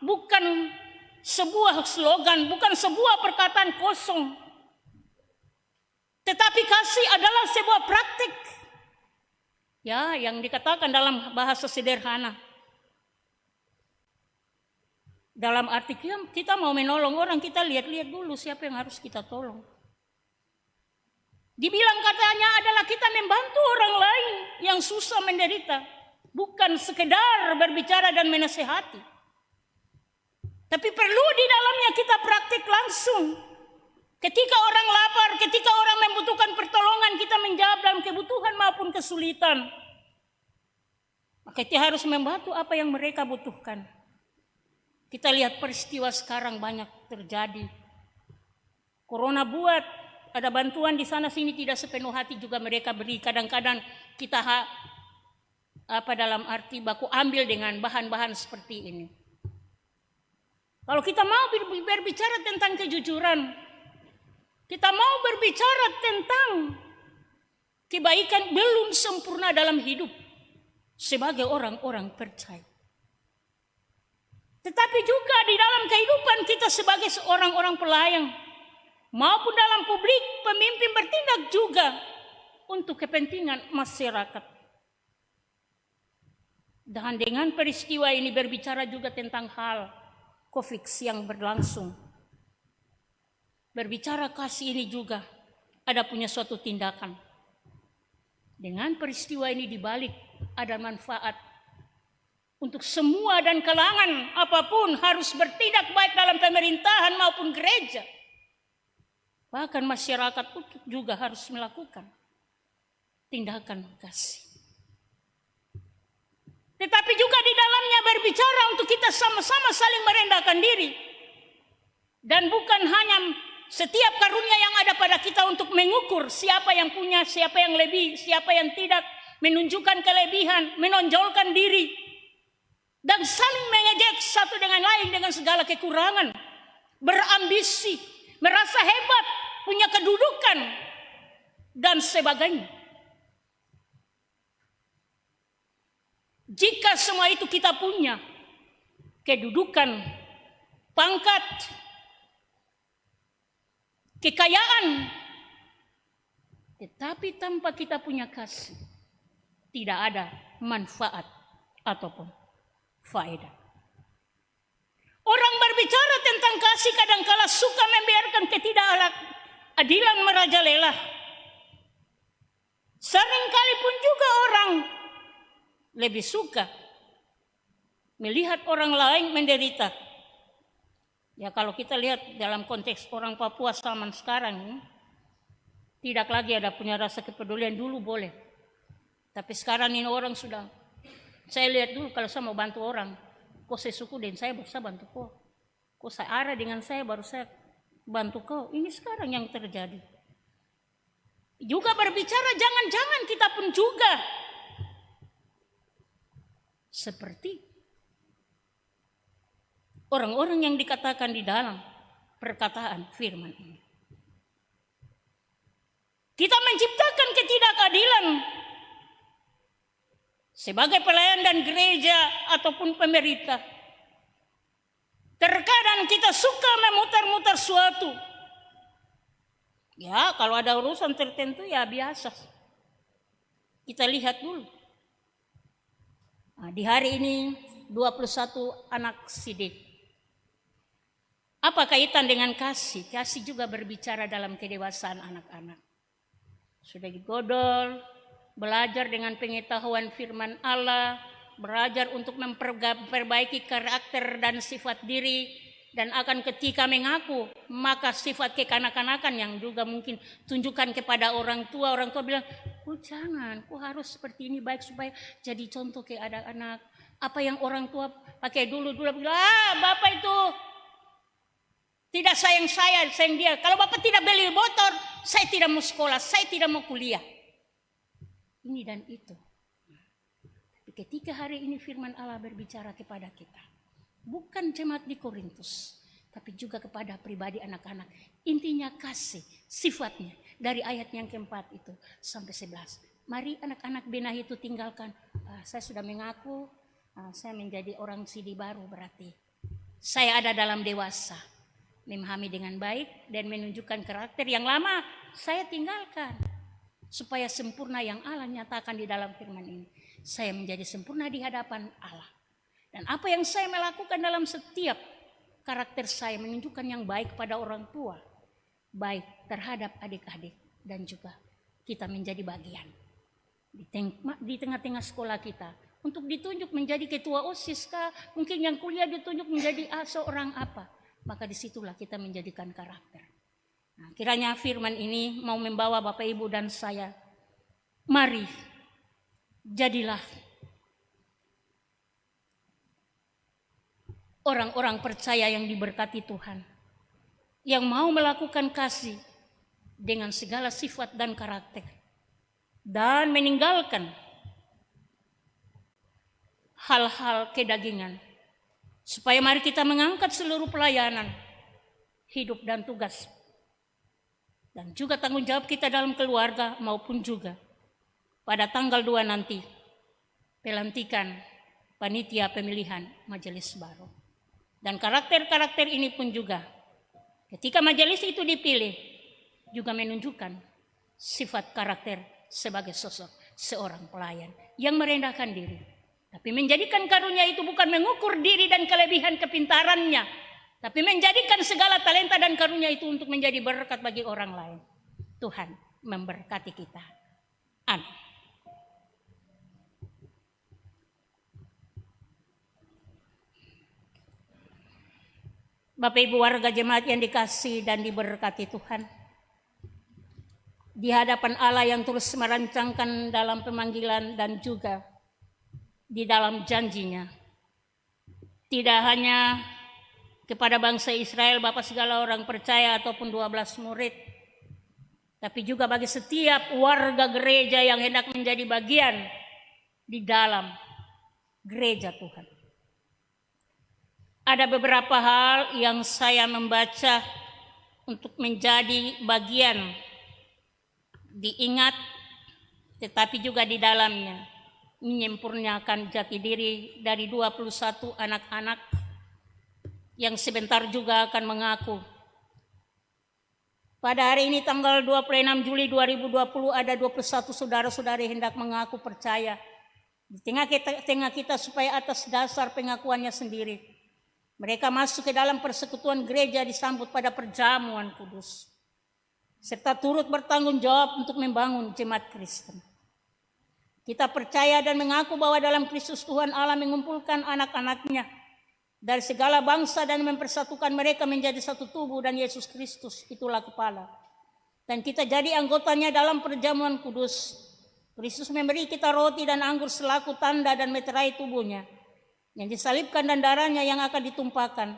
bukan sebuah slogan, bukan sebuah perkataan kosong. Tetapi kasih adalah sebuah praktik. Ya, yang dikatakan dalam bahasa sederhana. Dalam arti kita mau menolong orang, kita lihat-lihat dulu siapa yang harus kita tolong. Dibilang katanya adalah kita membantu orang lain yang susah menderita. Bukan sekedar berbicara dan menasehati. Tapi perlu di dalamnya kita praktik langsung. Ketika orang lapar, ketika orang membutuhkan pertolongan, kita menjawab dalam kebutuhan maupun kesulitan. Maka kita harus membantu apa yang mereka butuhkan. Kita lihat peristiwa sekarang banyak terjadi. Corona buat ada bantuan di sana sini tidak sepenuh hati juga mereka beri. Kadang-kadang kita dalam arti baku ambil dengan bahan-bahan seperti ini. Kalau kita mau berbicara tentang kejujuran, kita mau berbicara tentang kebaikan belum sempurna dalam hidup sebagai orang-orang percaya. Tetapi juga di dalam kehidupan kita sebagai seorang orang pelayan maupun dalam publik, pemimpin bertindak juga untuk kepentingan masyarakat. Dan dengan peristiwa ini berbicara juga tentang hal COVID yang berlangsung. Berbicara kasih ini juga ada punya suatu tindakan. Dengan peristiwa ini dibalik ada manfaat untuk semua dan kalangan apapun harus bertindak baik dalam pemerintahan maupun gereja. Bahkan masyarakat juga harus melakukan tindakan kasih. Tetapi juga di dalamnya berbicara untuk kita sama-sama saling merendahkan diri. Dan bukan hanya setiap karunia yang ada pada kita untuk mengukur siapa yang punya, siapa yang lebih, siapa yang tidak, menunjukkan kelebihan, menonjolkan diri, dan saling mengejek satu dengan lain dengan segala kekurangan, berambisi, merasa hebat, punya kedudukan, dan sebagainya. Jika semua itu kita punya, kedudukan, pangkat, kekayaan. Tetapi tanpa kita punya kasih, tidak ada manfaat ataupun faedah. Orang berbicara tentang kasih kadangkala suka membiarkan ketidakadilan merajalela. Seringkali pun juga orang lebih suka melihat orang lain menderita. Ya kalau kita lihat dalam konteks orang Papua zaman sekarang ini, tidak lagi ada punya rasa kepedulian. Dulu boleh, tapi sekarang ini orang sudah. Saya lihat dulu kalau saya mau bantu orang, kok saya suku dan saya bisa bantu kau. Kok saya arah dengan saya baru saya bantu kau. Ini sekarang yang terjadi. Juga berbicara jangan-jangan kita pun juga seperti orang-orang yang dikatakan di dalam perkataan firman ini. Kita menciptakan ketidakadilan sebagai pelayan dan gereja ataupun pemerintah. Terkadang kita suka memutar-mutar suatu. Ya, kalau ada urusan tertentu ya biasa. Kita lihat dulu. Nah, di hari ini 21 anak sidik. Apa kaitan dengan kasih? Kasih juga berbicara dalam kedewasaan anak-anak. Sudah digodol, belajar dengan pengetahuan firman Allah, belajar untuk memperbaiki karakter dan sifat diri, dan akan ketika mengaku, maka sifat kekanak-kanakan yang juga mungkin tunjukkan kepada orang tua bilang, oh jangan, kok harus seperti ini baik supaya jadi contoh ke anak-anak. Apa yang orang tua pakai dulu bilang, bapak itu tidak sayang saya, sayang dia. Kalau bapak tidak beli motor, saya tidak mau sekolah, saya tidak mau kuliah. Ini dan itu. Tapi ketika hari ini firman Allah berbicara kepada kita, bukan jemaat di Korintus, tapi juga kepada pribadi anak-anak. Intinya kasih, sifatnya. Dari ayat yang keempat itu sampai 11. Mari anak-anak benahi itu tinggalkan. Saya sudah mengaku, saya menjadi orang sidi baru berarti. Saya ada dalam dewasa. Memahami dengan baik dan menunjukkan karakter yang lama saya tinggalkan. Supaya sempurna yang Allah nyatakan di dalam firman ini. Saya menjadi sempurna di hadapan Allah. Dan apa yang saya melakukan dalam setiap karakter saya menunjukkan yang baik pada orang tua. Baik terhadap adik-adik dan juga kita menjadi bagian. Di tengah-tengah sekolah kita. Untuk ditunjuk menjadi ketua OSIS kah? Mungkin yang kuliah ditunjuk menjadi seorang apa. Maka disitulah kita menjadikan karakter. Nah, kiranya firman ini mau membawa Bapak Ibu dan saya. Mari, jadilah orang-orang percaya yang diberkati Tuhan. Yang mau melakukan kasih dengan segala sifat dan karakter. Dan meninggalkan hal-hal kedagingan. Supaya mari kita mengangkat seluruh pelayanan, hidup dan tugas. Dan juga tanggung jawab kita dalam keluarga maupun juga pada tanggal 2 nanti pelantikan panitia pemilihan majelis baru. Dan karakter-karakter ini pun juga ketika majelis itu dipilih juga menunjukkan sifat karakter sebagai sosok seorang pelayan yang merendahkan diri. Tapi menjadikan karunia itu bukan mengukur diri dan kelebihan kepintarannya. Tapi menjadikan segala talenta dan karunia itu untuk menjadi berkat bagi orang lain. Tuhan memberkati kita. Amin. Bapak Ibu warga jemaat yang dikasihi dan diberkati Tuhan. Di hadapan Allah yang terus merancangkan dalam pemanggilan dan juga di dalam janjinya. Tidak hanya kepada bangsa Israel, Bapak segala orang percaya ataupun 12 murid. Tapi juga bagi setiap warga gereja yang hendak menjadi bagian di dalam gereja Tuhan. Ada beberapa hal yang saya membaca untuk menjadi bagian diingat tetapi juga di dalamnya. Menyempurnakan jati diri dari 21 anak-anak yang sebentar juga akan mengaku. Pada hari ini tanggal 26 Juli 2020 ada 21 saudara-saudari hendak mengaku percaya di tengah kita supaya atas dasar pengakuannya sendiri. Mereka masuk ke dalam persekutuan gereja disambut pada perjamuan kudus. Serta turut bertanggung jawab untuk membangun jemaat Kristen. Kita percaya dan mengaku bahwa dalam Kristus Tuhan Allah mengumpulkan anak-anaknya dari segala bangsa dan mempersatukan mereka menjadi satu tubuh dan Yesus Kristus itulah kepala. Dan kita jadi anggotanya dalam perjamuan kudus. Kristus memberi kita roti dan anggur selaku tanda dan meterai tubuhnya yang disalibkan dan darahnya yang akan ditumpahkan.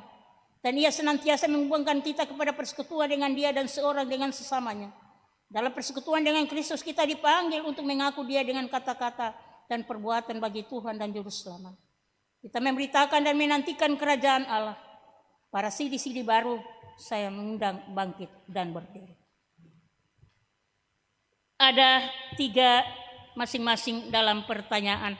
Dan ia senantiasa menghubungkan kita kepada persekutuan dengan dia dan seorang dengan sesamanya. Dalam persekutuan dengan Kristus kita dipanggil untuk mengaku dia dengan kata-kata dan perbuatan bagi Tuhan dan Juru Selamat. Kita memberitakan dan menantikan kerajaan Allah. Para sidi-sidi baru saya mengundang bangkit dan berdiri. Ada 3 masing-masing dalam pertanyaan.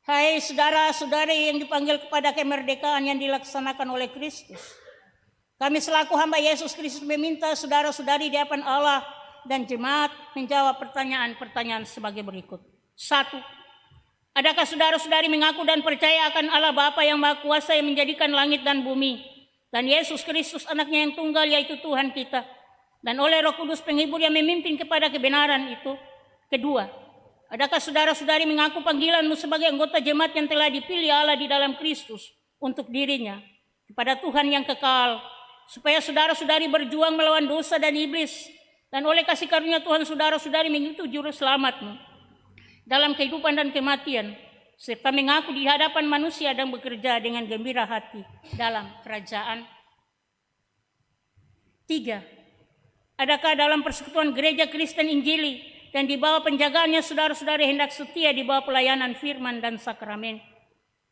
Hai saudara-saudari yang dipanggil kepada kemerdekaan yang dilaksanakan oleh Kristus. Kami selaku hamba Yesus Kristus meminta saudara-saudari di hadapan Allah dan jemaat menjawab pertanyaan-pertanyaan sebagai berikut. 1. Adakah saudara-saudari mengaku dan percaya akan Allah Bapa yang Maha Kuasa yang menjadikan langit dan bumi dan Yesus Kristus anaknya yang tunggal yaitu Tuhan kita dan oleh Roh Kudus penghibur yang memimpin kepada kebenaran itu? 2. Adakah saudara-saudari mengaku panggilanmu sebagai anggota jemaat yang telah dipilih Allah di dalam Kristus untuk dirinya kepada Tuhan yang kekal supaya saudara-saudari berjuang melawan dosa dan iblis dan oleh kasih karunia Tuhan saudara-saudari mengikuti juru selamatmu dalam kehidupan dan kematian, serta mengaku di hadapan manusia dan bekerja dengan gembira hati dalam kerajaan. 3. Adakah dalam persekutuan gereja Kristen Injili dan di bawah penjagaannya saudara-saudari hendak setia di bawah pelayanan firman dan sakramen,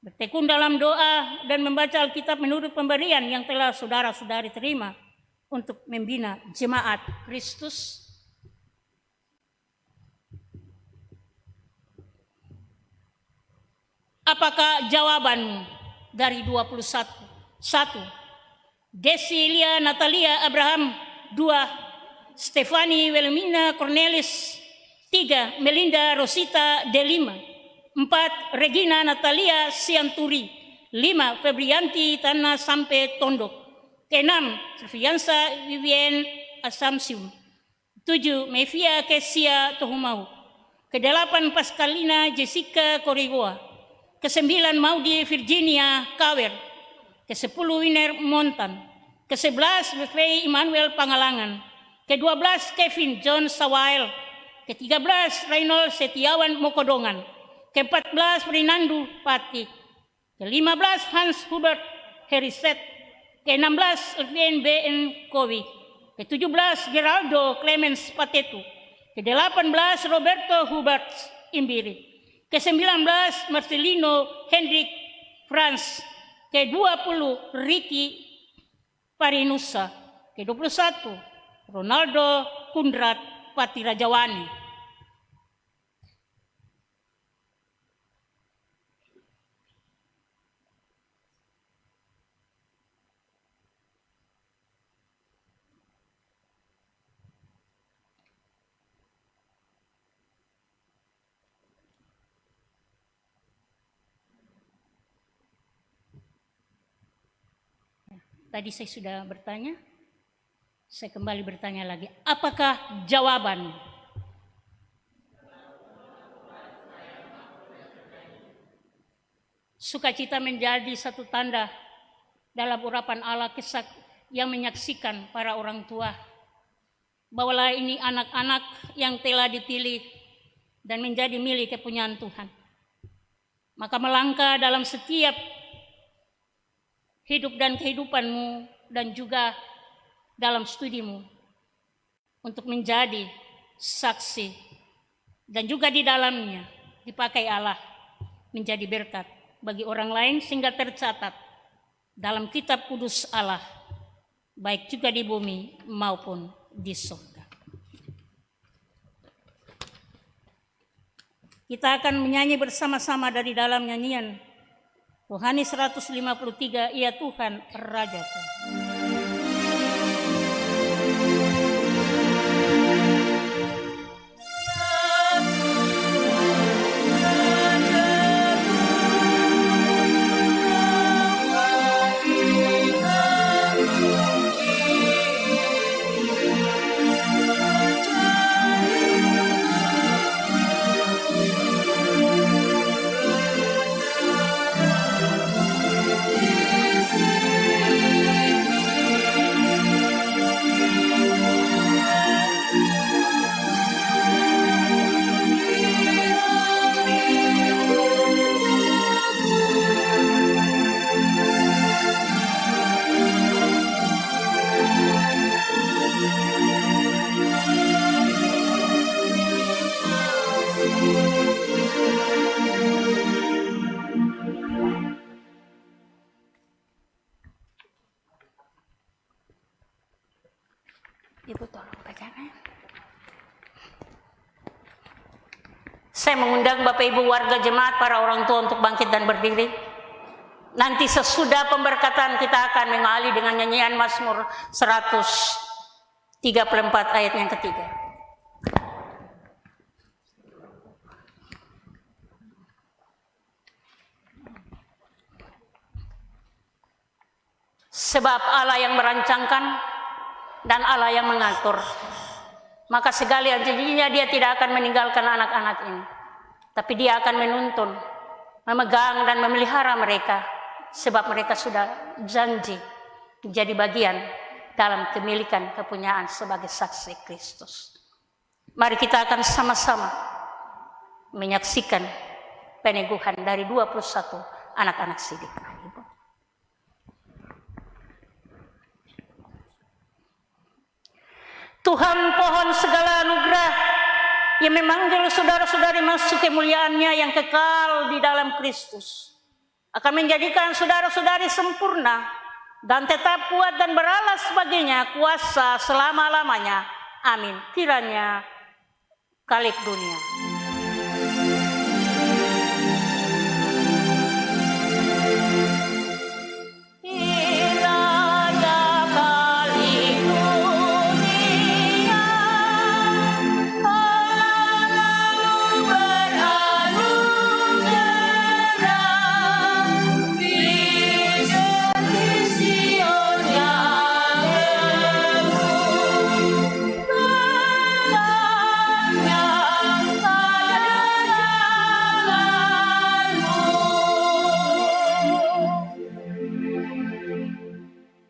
bertekun dalam doa dan membaca Alkitab menurut pemberian yang telah saudara-saudari terima untuk membina jemaat Kristus? Apakah jawabanmu dari 21? 1. Desilia Natalia Abraham. 2. Stefani Wilhelmina Cornelis. 3. Melinda Rosita De Lima. 4. Regina Natalia Sianturi. 5. Febrianti Tana Sampe Tondok. 6. Surfiansa Vivien Asamsium. 7. Mevia Kesia Tohumau. 8. Pascalina Jessica Korigoa. 9. Maudi Virginia Kawer. 10. Winer Montan. 11. Befei Immanuel Pangalangan. 12. Kevin John Sawael. 13. Reynold Setiawan Mokodongan. 14. Fernando Pati. 15. Hans Hubert Heriset. 16. Elvin B.N. Kowi. 17. Geraldo Clemens Patetu. 18. Roberto Hubert Imbiri. 19. Marcelino Hendrik Franz. 20. Ricky Parinusa. 21. Ronaldo Kundrat Patirajawani. Tadi saya sudah bertanya, saya kembali bertanya lagi. Apakah jawaban? Sukacita menjadi satu tanda dalam urapan Allah yang menyaksikan para orang tua bahwa ini anak-anak yang telah dipilih dan menjadi milik kepunyaan Tuhan. Maka melangkah dalam setiap hidup dan kehidupanmu dan juga dalam studimu untuk menjadi saksi dan juga di dalamnya dipakai Allah menjadi berkat bagi orang lain sehingga tercatat dalam kitab kudus Allah baik juga di bumi maupun di surga. Kita akan menyanyi bersama-sama dari dalam nyanyian Rohani 153, Ia Tuhan Rajaku. Ibu tolong bacakan. Saya mengundang Bapak Ibu warga jemaat, para orang tua untuk bangkit dan berdiri. Nanti sesudah pemberkatan kita akan mengawali dengan nyanyian Mazmur 134 ayat yang ketiga. Sebab Allah yang merancangkan dan Allah yang mengatur, maka segala janjinya Dia tidak akan meninggalkan anak-anak ini, tapi Dia akan menuntun, memegang dan memelihara mereka, sebab mereka sudah janji menjadi bagian dalam kemilikan kepunyaan sebagai saksi Kristus. Mari kita akan sama-sama menyaksikan peneguhan dari 21 anak-anak sidik. Tuhan pohon segala anugerah yang memanggil saudara-saudari masuk kemuliaan-Nya yang kekal di dalam Kristus, akan menjadikan saudara-saudari sempurna dan tetap kuat dan beralas baginya kuasa selama-lamanya. Amin. Kiranya kalik dunia.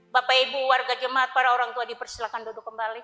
Bapak Ibu warga jemaat, para orang tua dipersilakan duduk kembali.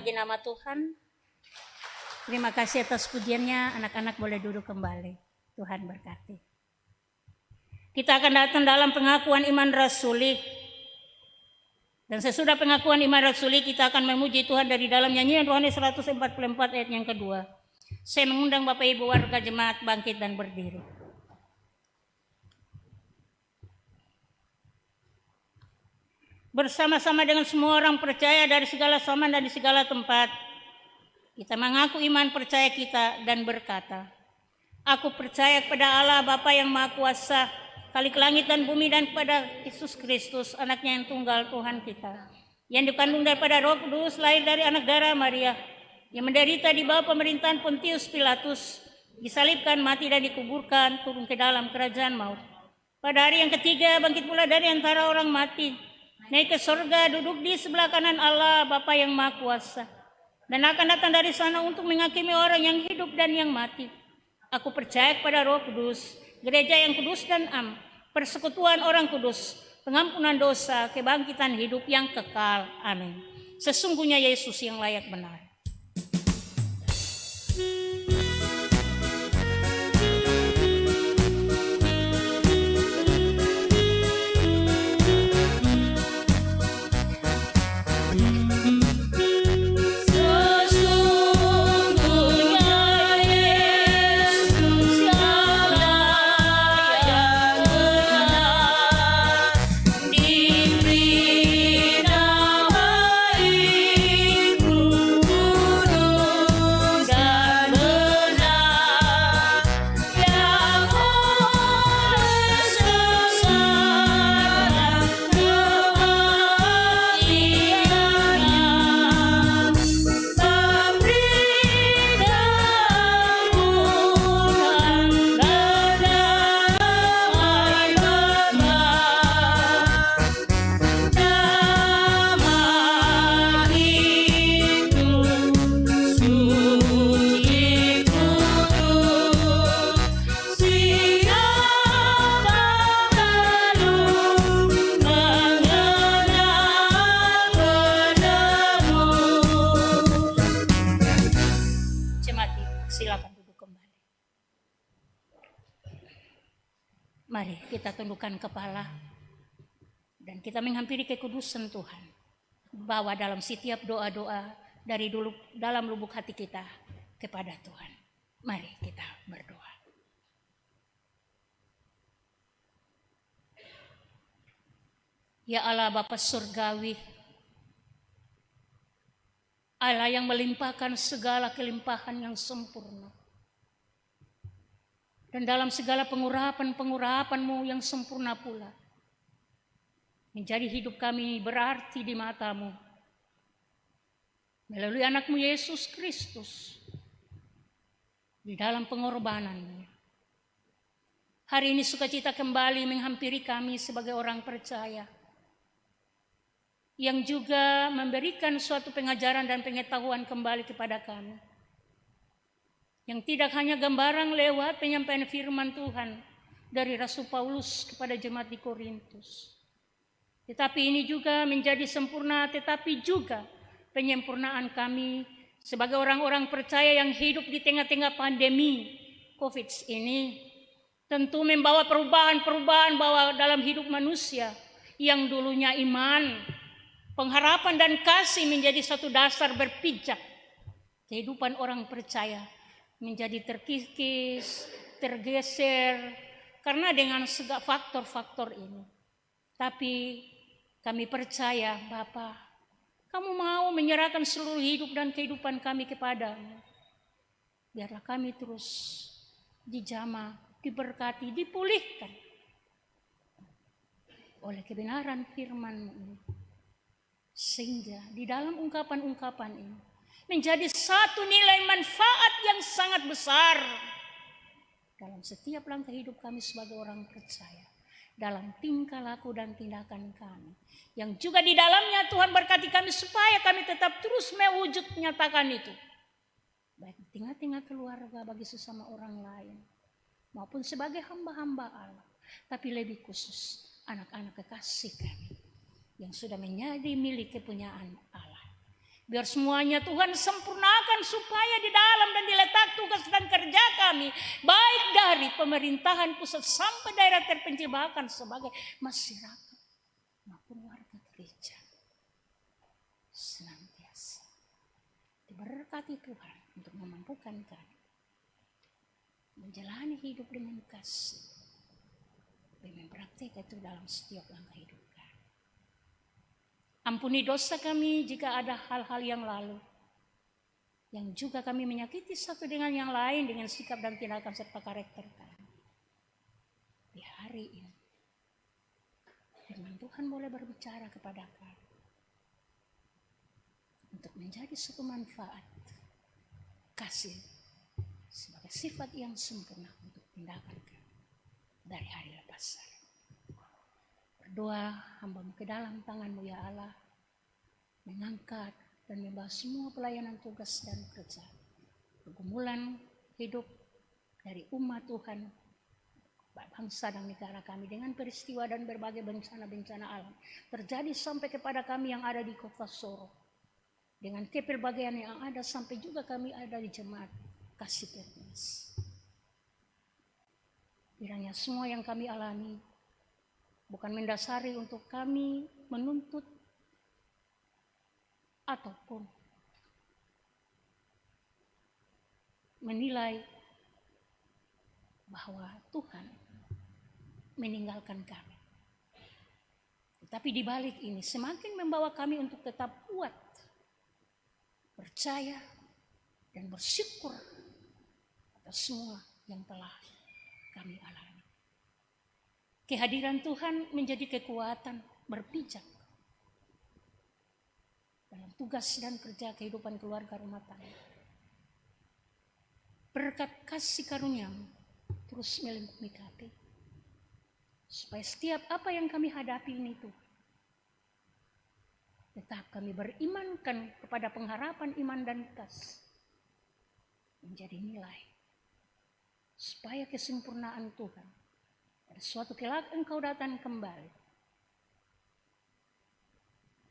bagi nama Tuhan. Terima kasih atas pujiannya. Anak-anak boleh duduk kembali. Tuhan berkati. Kita akan datang dalam pengakuan iman rasuli. Dan sesudah pengakuan iman rasuli, kita akan memuji Tuhan dari dalam nyanyian Rohani 144 ayat yang kedua. Saya mengundang Bapak Ibu warga jemaat bangkit dan berdiri. Bersama-sama dengan semua orang percaya dari segala zaman dan di segala tempat, kita mengaku iman percaya kita dan berkata, aku percaya kepada Allah Bapa yang Maha Kuasa, Khalik langit dan bumi, dan kepada Yesus Kristus, anaknya yang tunggal Tuhan kita, yang dikandung daripada Roh Kudus, lahir dari anak darah Maria, yang menderita di bawah pemerintahan Pontius Pilatus, disalibkan, mati dan dikuburkan, turun ke dalam kerajaan maut. Pada hari yang ketiga bangkit pula dari antara orang mati, naik ke surga, duduk di sebelah kanan Allah Bapa yang Maha Kuasa, dan akan datang dari sana untuk menghakimi orang yang hidup dan yang mati. Aku percaya kepada Roh Kudus, gereja yang kudus dan am, persekutuan orang kudus, pengampunan dosa, kebangkitan hidup yang kekal. Amin. Sesungguhnya Yesus yang layak benar. Mari kita tundukkan kepala dan kita menghampiri kekudusan Tuhan. Bawa dalam setiap doa-doa dari dulu dalam lubuk hati kita kepada Tuhan. Mari kita berdoa. Ya Allah Bapa Surgawi, Allah yang melimpahkan segala kelimpahan yang sempurna. Dan dalam segala pengurapan-pengurapan-Mu yang sempurna pula, menjadi hidup kami berarti di mata-Mu. Melalui anak-Mu Yesus Kristus, di dalam pengorbanan-Mu. Hari ini sukacita kembali menghampiri kami sebagai orang percaya, yang juga memberikan suatu pengajaran dan pengetahuan kembali kepada kami. Yang tidak hanya gambaran lewat penyampaian firman Tuhan dari Rasul Paulus kepada jemaat di Korintus. Tetapi ini juga menjadi sempurna, tetapi juga penyempurnaan kami sebagai orang-orang percaya yang hidup di tengah-tengah pandemi COVID ini. Tentu membawa perubahan-perubahan bahwa dalam hidup manusia yang dulunya iman, pengharapan dan kasih menjadi satu dasar berpijak. Kehidupan orang percaya menjadi terkikis, tergeser, karena dengan segala faktor-faktor ini. Tapi kami percaya, Bapa, Kamu mau menyerahkan seluruh hidup dan kehidupan kami kepadamu. Biarlah kami terus dijamah, diberkati, dipulihkan oleh kebenaran firman-Mu ini. Sehingga di dalam ungkapan-ungkapan ini menjadi satu nilai manfaat yang sangat besar dalam setiap langkah hidup kami sebagai orang percaya, dalam tingkah laku dan tindakan kami, yang juga di dalamnya Tuhan berkati kami supaya kami tetap terus mewujud nyatakan itu, baik di tengah-tengah keluarga bagi sesama orang lain maupun sebagai hamba-hamba Allah, tapi lebih khusus anak-anak kekasih kami yang sudah menjadi milik kepunyaan Allah. Biar semuanya Tuhan sempurnakan supaya di dalam dan di letak tugas dan kerja kami, baik dari pemerintahan pusat sampai daerah terpencil bahkan sebagai masyarakat maupun warga gereja, senantiasa diberkati Tuhan untuk memampukan kami menjalani hidup dengan kasih dan mempraktikkan itu dalam setiap langkah hidup. Ampuni dosa kami jika ada hal-hal yang lalu, yang juga kami menyakiti satu dengan yang lain dengan sikap dan tindakan serta karakter kami. Di hari ini, firman Tuhan boleh berbicara kepada kami untuk menjadi suatu manfaat kasih sebagai sifat yang sempurna untuk tindakan kami dari hari lepas hari. Berdoa hamba-Mu ke dalam tangan-Mu ya Allah, mengangkat dan membawa semua pelayanan tugas dan kerja, pergumulan hidup dari umat Tuhan, bangsa dan negara kami dengan peristiwa dan berbagai bencana-bencana alam terjadi sampai kepada kami yang ada di kota Soro, dengan kepelbagaian yang ada sampai juga kami ada di jemaat kasih Permais. Kiranya semua yang kami alami bukan mendasari untuk kami menuntut ataupun menilai bahwa Tuhan meninggalkan kami. Tetapi di balik ini semakin membawa kami untuk tetap kuat, percaya, dan bersyukur atas semua yang telah kami alami. Kehadiran Tuhan menjadi kekuatan berpijak dalam tugas dan kerja kehidupan keluarga rumah tangga. Berkat kasih karunia-Mu terus melingkupi kami, supaya setiap apa yang kami hadapi ini Tuhan, tetap kami berimankan kepada pengharapan iman dan kasih menjadi nilai, supaya kesempurnaan Tuhan pada suatu kelak Engkau datang kembali,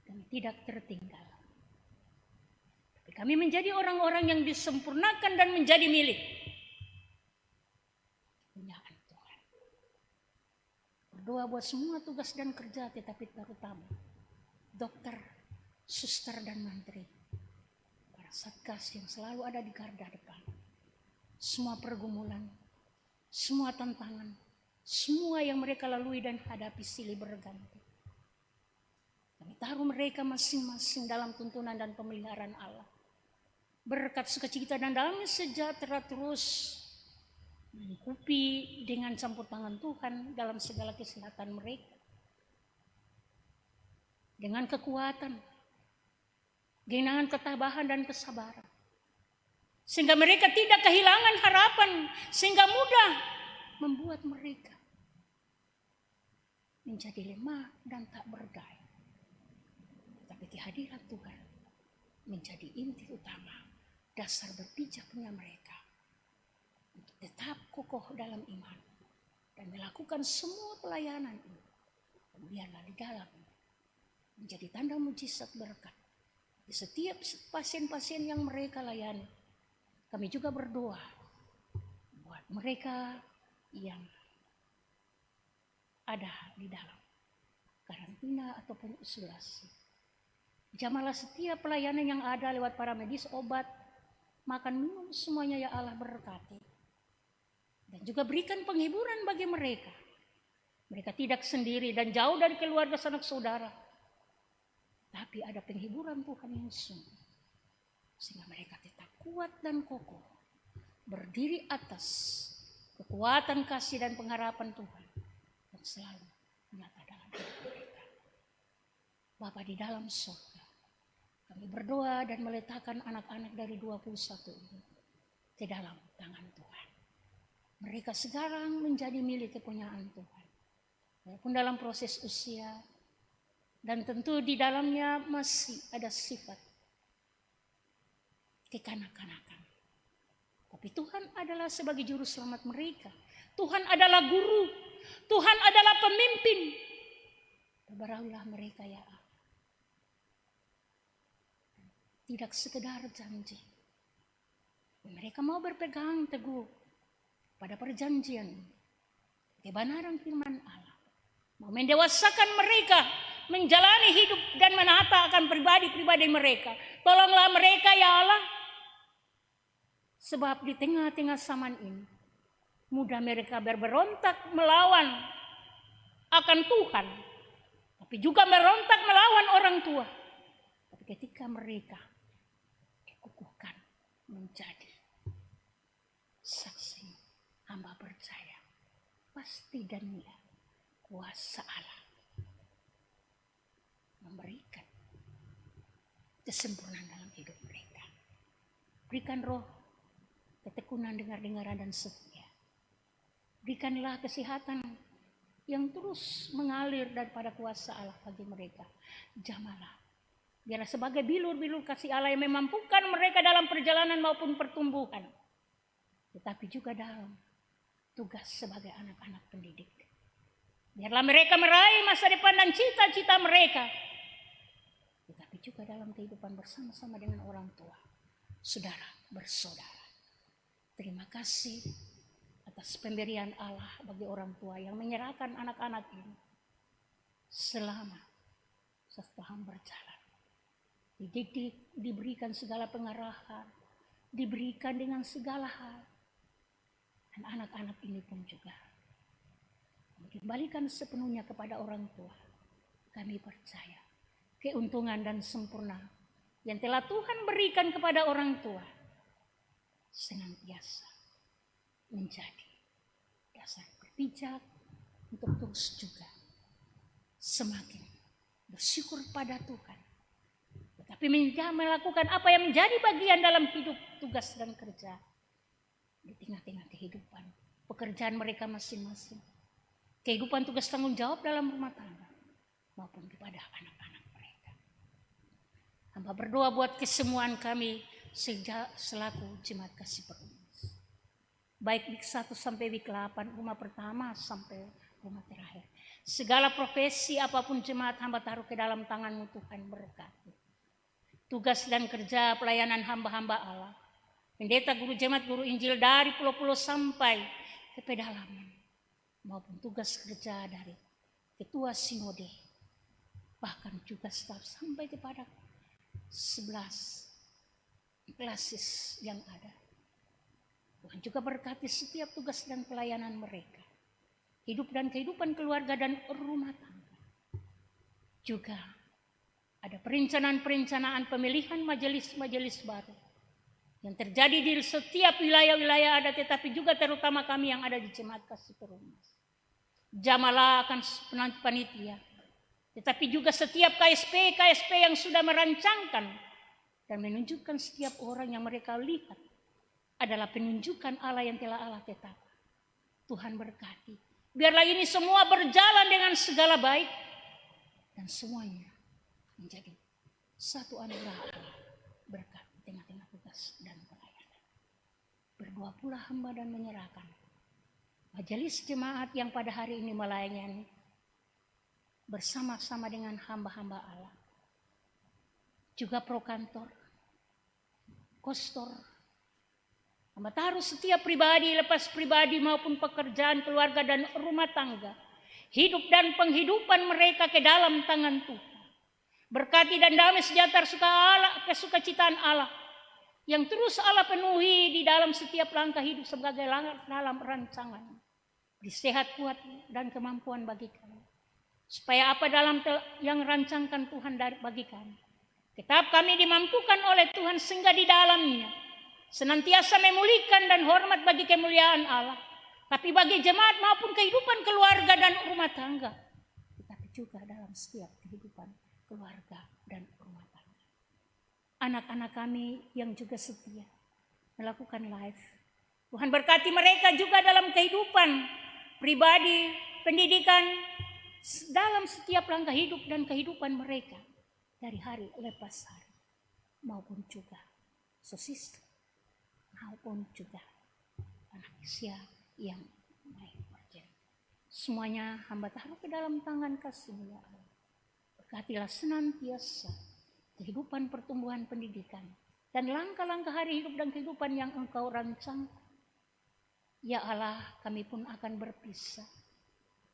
kami tidak tertinggal. Tapi kami menjadi orang-orang yang disempurnakan dan menjadi milik kepunyaan Tuhan. Berdoa buat semua tugas dan kerja, tetapi terutama dokter, suster, dan mantri, para satgas yang selalu ada di garda depan. Semua pergumulan, semua tantangan, semua yang mereka lalui dan hadapi silih berganti, kami taruh mereka masing-masing dalam tuntunan dan pemeliharaan Allah. Berkat sukacita dan damai sejahtera terus melingkupi dengan campur tangan Tuhan dalam segala kesehatan mereka. Dengan kekuatan, dengan ketabahan dan kesabaran. Sehingga mereka tidak kehilangan harapan, sehingga mudah membuat mereka menjadi lemah dan tak berdaya. Tapi kehadiran Tuhan menjadi inti utama, dasar berpijaknya mereka untuk tetap kokoh dalam iman dan melakukan semua pelayanan ini. Biarlah di dalam menjadi tanda mujizat berkat di setiap pasien-pasien yang mereka layani. Kami juga berdoa buat mereka yang ada di dalam karantina ataupun isolasi. Jamalah setiap pelayanan yang ada lewat para medis, obat, makan, minum, semuanya ya Allah berkati. Dan juga berikan penghiburan bagi mereka. Mereka tidak sendiri dan jauh dari keluarga sanak saudara. Tapi ada penghiburan Tuhan yang sungguh. Sehingga mereka tetap kuat dan kokoh. Berdiri atas kekuatan kasih dan pengharapan Tuhan. Dan selalu nyata dalam hidup mereka. Bapa di dalam surga, kami berdoa dan meletakkan anak-anak dari 21 ini ke dalam tangan Tuhan. Mereka sekarang menjadi milik kepunyaan Tuhan. Walaupun dalam proses usia, dan tentu di dalamnya masih ada sifat kekanak-kanakan. Tapi Tuhan adalah sebagai juru selamat mereka. Tuhan adalah guru. Tuhan adalah pemimpin. Berbarahilah mereka ya Allah. tidak sekedar janji. Mereka mau berpegang teguh pada perjanjian, kebenaran firman Allah. Mau mendewasakan mereka, menjalani hidup dan menata akan pribadi-pribadi mereka. Tolonglah mereka ya Allah. Sebab di tengah-tengah zaman ini, mudah mereka berberontak melawan akan Tuhan. Tapi juga berontak melawan orang tua. Tapi ketika mereka dikukuhkan menjadi saksi, hamba percaya pasti dan ya kuasa Allah memberikan kesempurnaan dalam hidup mereka. Berikan roh ketekunan, dengar-dengaran dan setia. Berikanlah kesehatan yang terus mengalir daripada kuasa Allah bagi mereka. Jamalah. Biarlah sebagai bilur-bilur kasih Allah yang memampukan mereka dalam perjalanan maupun pertumbuhan. Tetapi juga dalam tugas sebagai anak-anak pendidik. Biarlah mereka meraih masa depan dan cita-cita mereka. Tetapi juga dalam kehidupan bersama-sama dengan orang tua. Saudara bersaudara. Terima kasih atas pemberian Allah bagi orang tua yang menyerahkan anak-anak ini selama setahun berjalan. Dididik, diberikan segala pengarahan, diberikan dengan segala hal. Dan anak-anak ini pun juga dikembalikan sepenuhnya kepada orang tua. Kami percaya keuntungan dan sempurna yang telah Tuhan berikan kepada orang tua senantiasa menjadi dasar berpijak untuk terus juga semakin bersyukur pada Tuhan. Tetapi melakukan apa yang menjadi bagian dalam hidup, tugas dan kerja di tengah-tengah kehidupan, pekerjaan mereka masing-masing, kehidupan tugas tanggung jawab dalam rumah tangga maupun kepada anak-anak mereka. Hamba berdoa buat kesemuan kami selaku jemaat kasih perumas. Baik week 1 sampai week 8, rumah pertama sampai rumah terakhir. Segala profesi apapun jemaat hamba taruh ke dalam tangan-Mu Tuhan, berkati. Tugas dan kerja pelayanan hamba-hamba Allah. Pendeta, guru jemaat, guru Injil dari pulau-pulau sampai ke pedalaman. Maupun tugas kerja dari ketua sinode. Bahkan juga staf sampai kepada 11 klasis yang ada. Tuhan juga berkati setiap tugas dan pelayanan mereka. Hidup dan kehidupan keluarga dan rumah tangga. Juga ada perencanaan-perencanaan pemilihan majelis-majelis baru yang terjadi di setiap wilayah-wilayah ada, tetapi juga terutama kami yang ada di jemaat kasih perumas. Jamalah akan panitia, tetapi juga setiap KSP yang sudah merancangkan dan menunjukkan setiap orang yang mereka lihat adalah penunjukan Allah yang telah Allah tetapkan. Tuhan berkati. Biarlah ini semua berjalan dengan segala baik dan semuanya menjadi satu anugerah Allah berkat di tengah-tengah tugas dan pelayanan. Berdoa pula hamba dan menyerahkan majelis jemaat yang pada hari ini melayani bersama-sama dengan hamba-hamba Allah. Juga prokantor, kostor, hamba taruh setiap pribadi, lepas pribadi maupun pekerjaan, keluarga dan rumah tangga, hidup dan penghidupan mereka ke dalam tangan Tuhan. Berkati dan damai sejahtera kesukacitaan Allah yang terus Allah penuhi di dalam setiap langkah hidup sebagai dalam rancangan. Beri sehat, kuat dan kemampuan bagi kami. Supaya apa dalam yang rancangkan Tuhan bagi kami. Tetap kami dimampukan oleh Tuhan sehingga di dalamnya senantiasa memulihkan dan hormat bagi kemuliaan Allah. Tapi bagi jemaat maupun kehidupan keluarga dan rumah tangga. Tetapi juga dalam setiap kehidupan keluarga dan rumah tangga. Anak-anak kami yang juga setia melakukan live. Tuhan berkati mereka juga dalam kehidupan pribadi, pendidikan, dalam setiap langkah hidup dan kehidupan mereka. Dari hari lepas hari. Maupun juga sosis. Maupun juga anak usia yang baik. Semuanya hamba taruh ke dalam tangan kasih-Mu ya Allah. Berkatilah senantiasa kehidupan pertumbuhan pendidikan, dan langkah-langkah hari hidup dan kehidupan yang Engkau rancang. Ya Allah, kami pun akan berpisah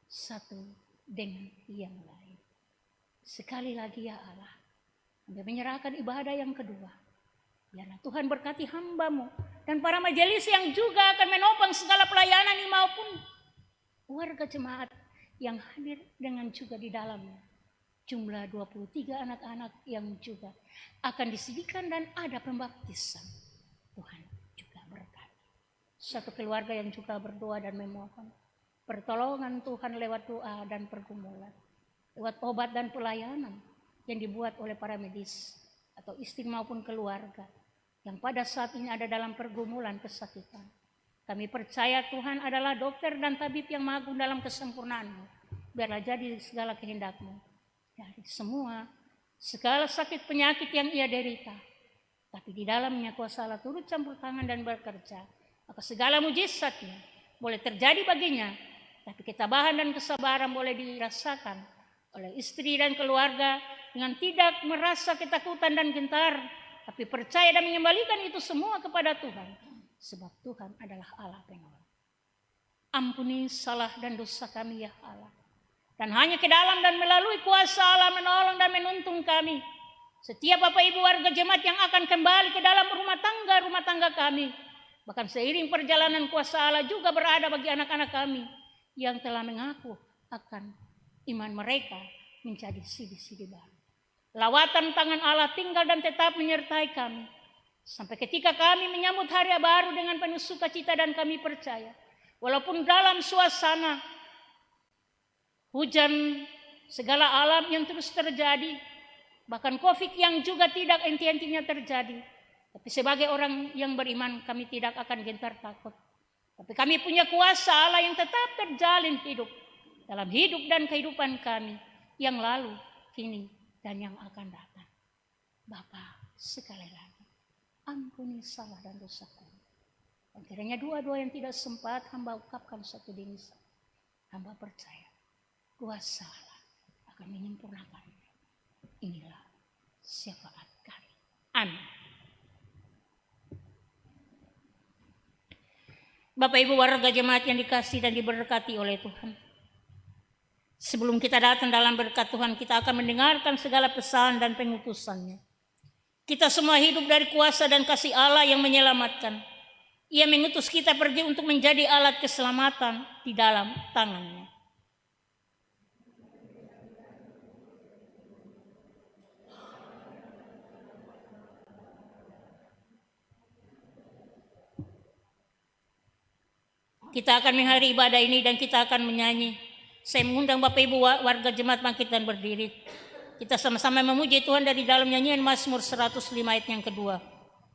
satu dengan yang lain. Sekali lagi ya Allah, kami menyerahkan ibadah yang kedua. Biarlah Tuhan berkati hamba-Mu dan para majelis yang juga akan menopang segala pelayanan ini maupun warga jemaat yang hadir dengan juga di dalamnya. Jumlah 23 anak-anak yang juga akan disediakan dan ada pembaptisan. Tuhan juga berkati. Satu keluarga yang juga berdoa dan memohon pertolongan Tuhan lewat doa dan pergumulan, lewat obat dan pelayanan yang dibuat oleh para medis atau istri maupun keluarga yang pada saat ini ada dalam pergumulan kesakitan. Kami percaya Tuhan adalah dokter dan tabib yang maha agung dalam kesempurnaan-Mu. Biarlah jadi segala kehendak-Mu. Dari semua, segala sakit penyakit yang ia derita. Tapi di dalamnya kuasa Allah turut campur tangan dan bekerja. Maka segala mujizatnya boleh terjadi baginya. Tapi ketabahan dan kesabaran boleh dirasakan oleh istri dan keluarga dengan tidak merasa ketakutan dan gentar. Tapi percaya dan mengembalikan itu semua kepada Tuhan. Sebab Tuhan adalah Allah penolong. Ampuni salah dan dosa kami ya Allah. Dan hanya ke dalam dan melalui kuasa Allah menolong dan menuntun kami. Setiap Bapak Ibu warga jemaat yang akan kembali ke dalam rumah tangga kami. Bahkan seiring perjalanan kuasa Allah juga berada bagi anak-anak kami yang telah mengaku akan iman mereka menjadi sidi-sidi baru. Lawatan tangan Allah tinggal dan tetap menyertai kami. Sampai ketika kami menyambut hari baru dengan penuh sukacita dan kami percaya. Walaupun dalam suasana hujan segala alam yang terus terjadi. Bahkan COVID yang juga tidak henti-hentinya terjadi. Tapi sebagai orang yang beriman kami tidak akan gentar takut. Tapi kami punya kuasa Allah yang tetap terjalin hidup. Dalam hidup dan kehidupan kami. Yang lalu, kini, dan yang akan datang. Bapa, sekali lagi. Ampuni salah dan dosa kami. Dan kiranya doa-doa yang tidak sempat hamba ungkapkan satu dini saat. Hamba percaya kuasa Allah akan menyempurnakan. Inilah syafaat kami. Amin. Bapak Ibu warga jemaat yang dikasihi dan diberkati oleh Tuhan. Sebelum kita datang dalam berkat Tuhan, kita akan mendengarkan segala pesan dan pengutusannya. Kita semua hidup dari kuasa dan kasih Allah yang menyelamatkan. Ia mengutus kita pergi untuk menjadi alat keselamatan di dalam tangannya. Kita akan menghadiri ibadah ini dan kita akan menyanyi. Saya mengundang Bapak Ibu warga jemaat bangkit dan berdiri. Kita sama-sama memuji Tuhan dari dalam nyanyian Mazmur 105 ayat yang kedua.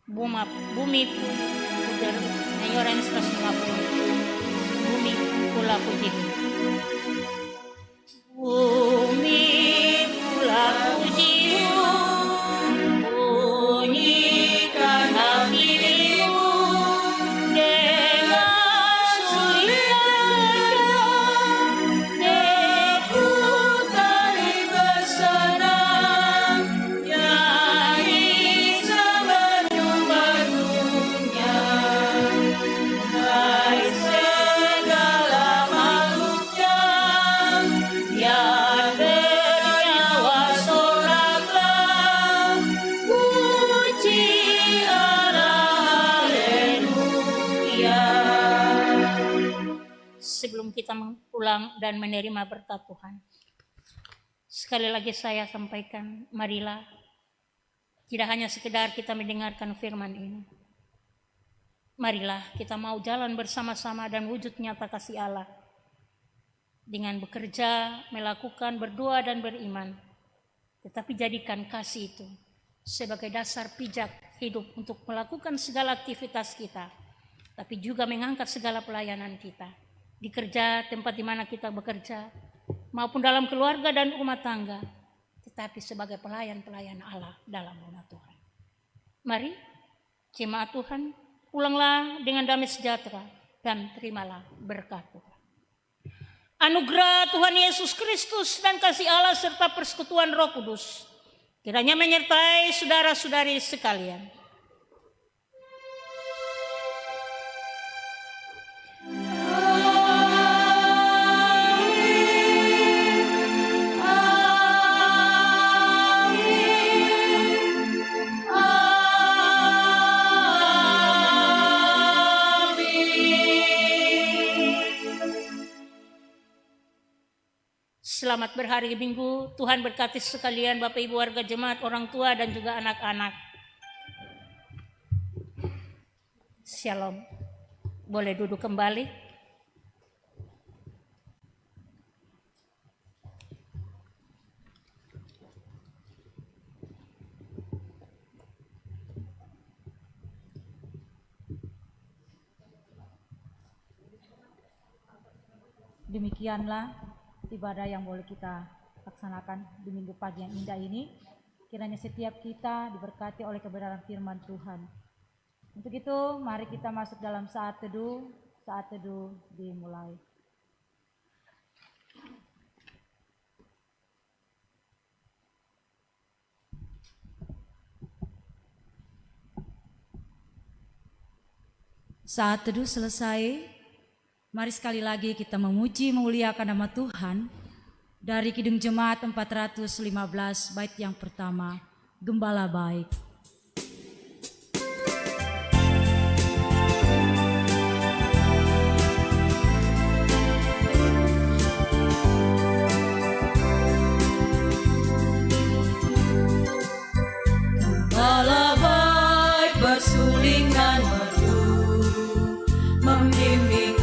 Bumi pujar, nyanyian 150. Bumi pula puji. Bumi pula puji. Kita pulang dan menerima berkat Tuhan. Sekali lagi saya sampaikan, marilah tidak hanya sekedar kita mendengarkan firman ini. Marilah kita mau jalan bersama-sama dan wujud nyata kasih Allah. Dengan bekerja, melakukan, berdoa dan beriman. Tetapi jadikan kasih itu sebagai dasar pijak hidup untuk melakukan segala aktivitas kita. Tapi juga mengangkat segala pelayanan kita. Di kerja, tempat di mana kita bekerja, maupun dalam keluarga dan rumah tangga, tetapi sebagai pelayan-pelayan Allah dalam rumah Tuhan. Mari, jemaat Tuhan, pulanglah dengan damai sejahtera dan terimalah berkat Tuhan. Anugerah Tuhan Yesus Kristus dan kasih Allah serta persekutuan Roh Kudus Kiranya menyertai saudara-saudari sekalian. Selamat berhari Minggu, Tuhan berkati sekalian Bapak Ibu warga jemaat, orang tua dan juga anak-anak. Shalom. Boleh duduk kembali. Demikianlah ibadah yang boleh kita laksanakan di minggu pagi yang indah ini. Kiranya setiap kita diberkati oleh kebenaran firman Tuhan. Untuk itu mari kita masuk dalam saat teduh. Saat teduh dimulai. Saat teduh selesai. Mari sekali lagi kita memuji memuliakan nama Tuhan dari Kidung Jemaat 415 bait yang pertama, Gembala Baik. Gembala baik bersuling dan merdu, membimbing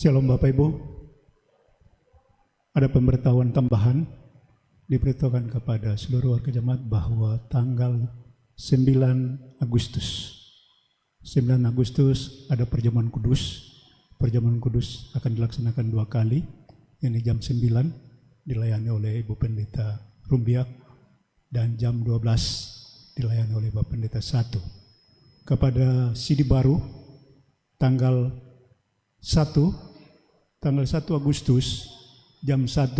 Shalom Bapak Ibu, ada pemberitahuan tambahan diberitahukan kepada seluruh warga jemaat bahwa tanggal 9 Agustus ada perjamuan kudus. Perjamuan kudus akan dilaksanakan 2 kali, ini jam 9 dilayani oleh Ibu Pendeta Rumbiak dan jam 12 dilayani oleh Bapak Pendeta 1. Kepada Sidi Baru tanggal 1 Agustus jam 1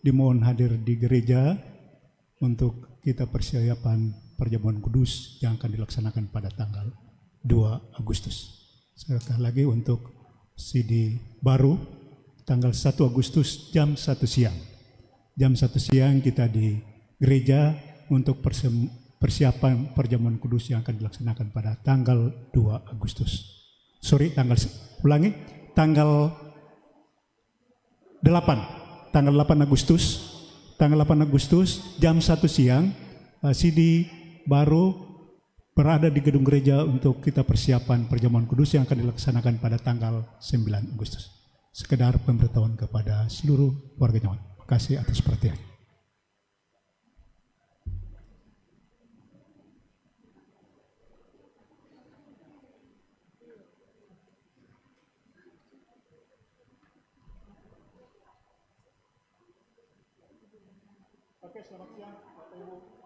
dimohon hadir di gereja untuk kita persiapan perjamuan kudus yang akan dilaksanakan pada tanggal 2 Agustus. Sekali lagi untuk Sidi Baru tanggal 1 Agustus jam 1 siang. Jam 1 siang kita di gereja untuk persiapan perjamuan kudus yang akan dilaksanakan pada tanggal 2 Agustus. ulangi, tanggal 8 Agustus jam 1 siang, Sidi baru berada di gedung gereja untuk kita persiapan perjamuan kudus yang akan dilaksanakan pada tanggal 9 Agustus. Sekedar pemberitahuan kepada seluruh warga Nyaman. Terima kasih atas perhatian. Oke, selamat siang Bapak Ibu.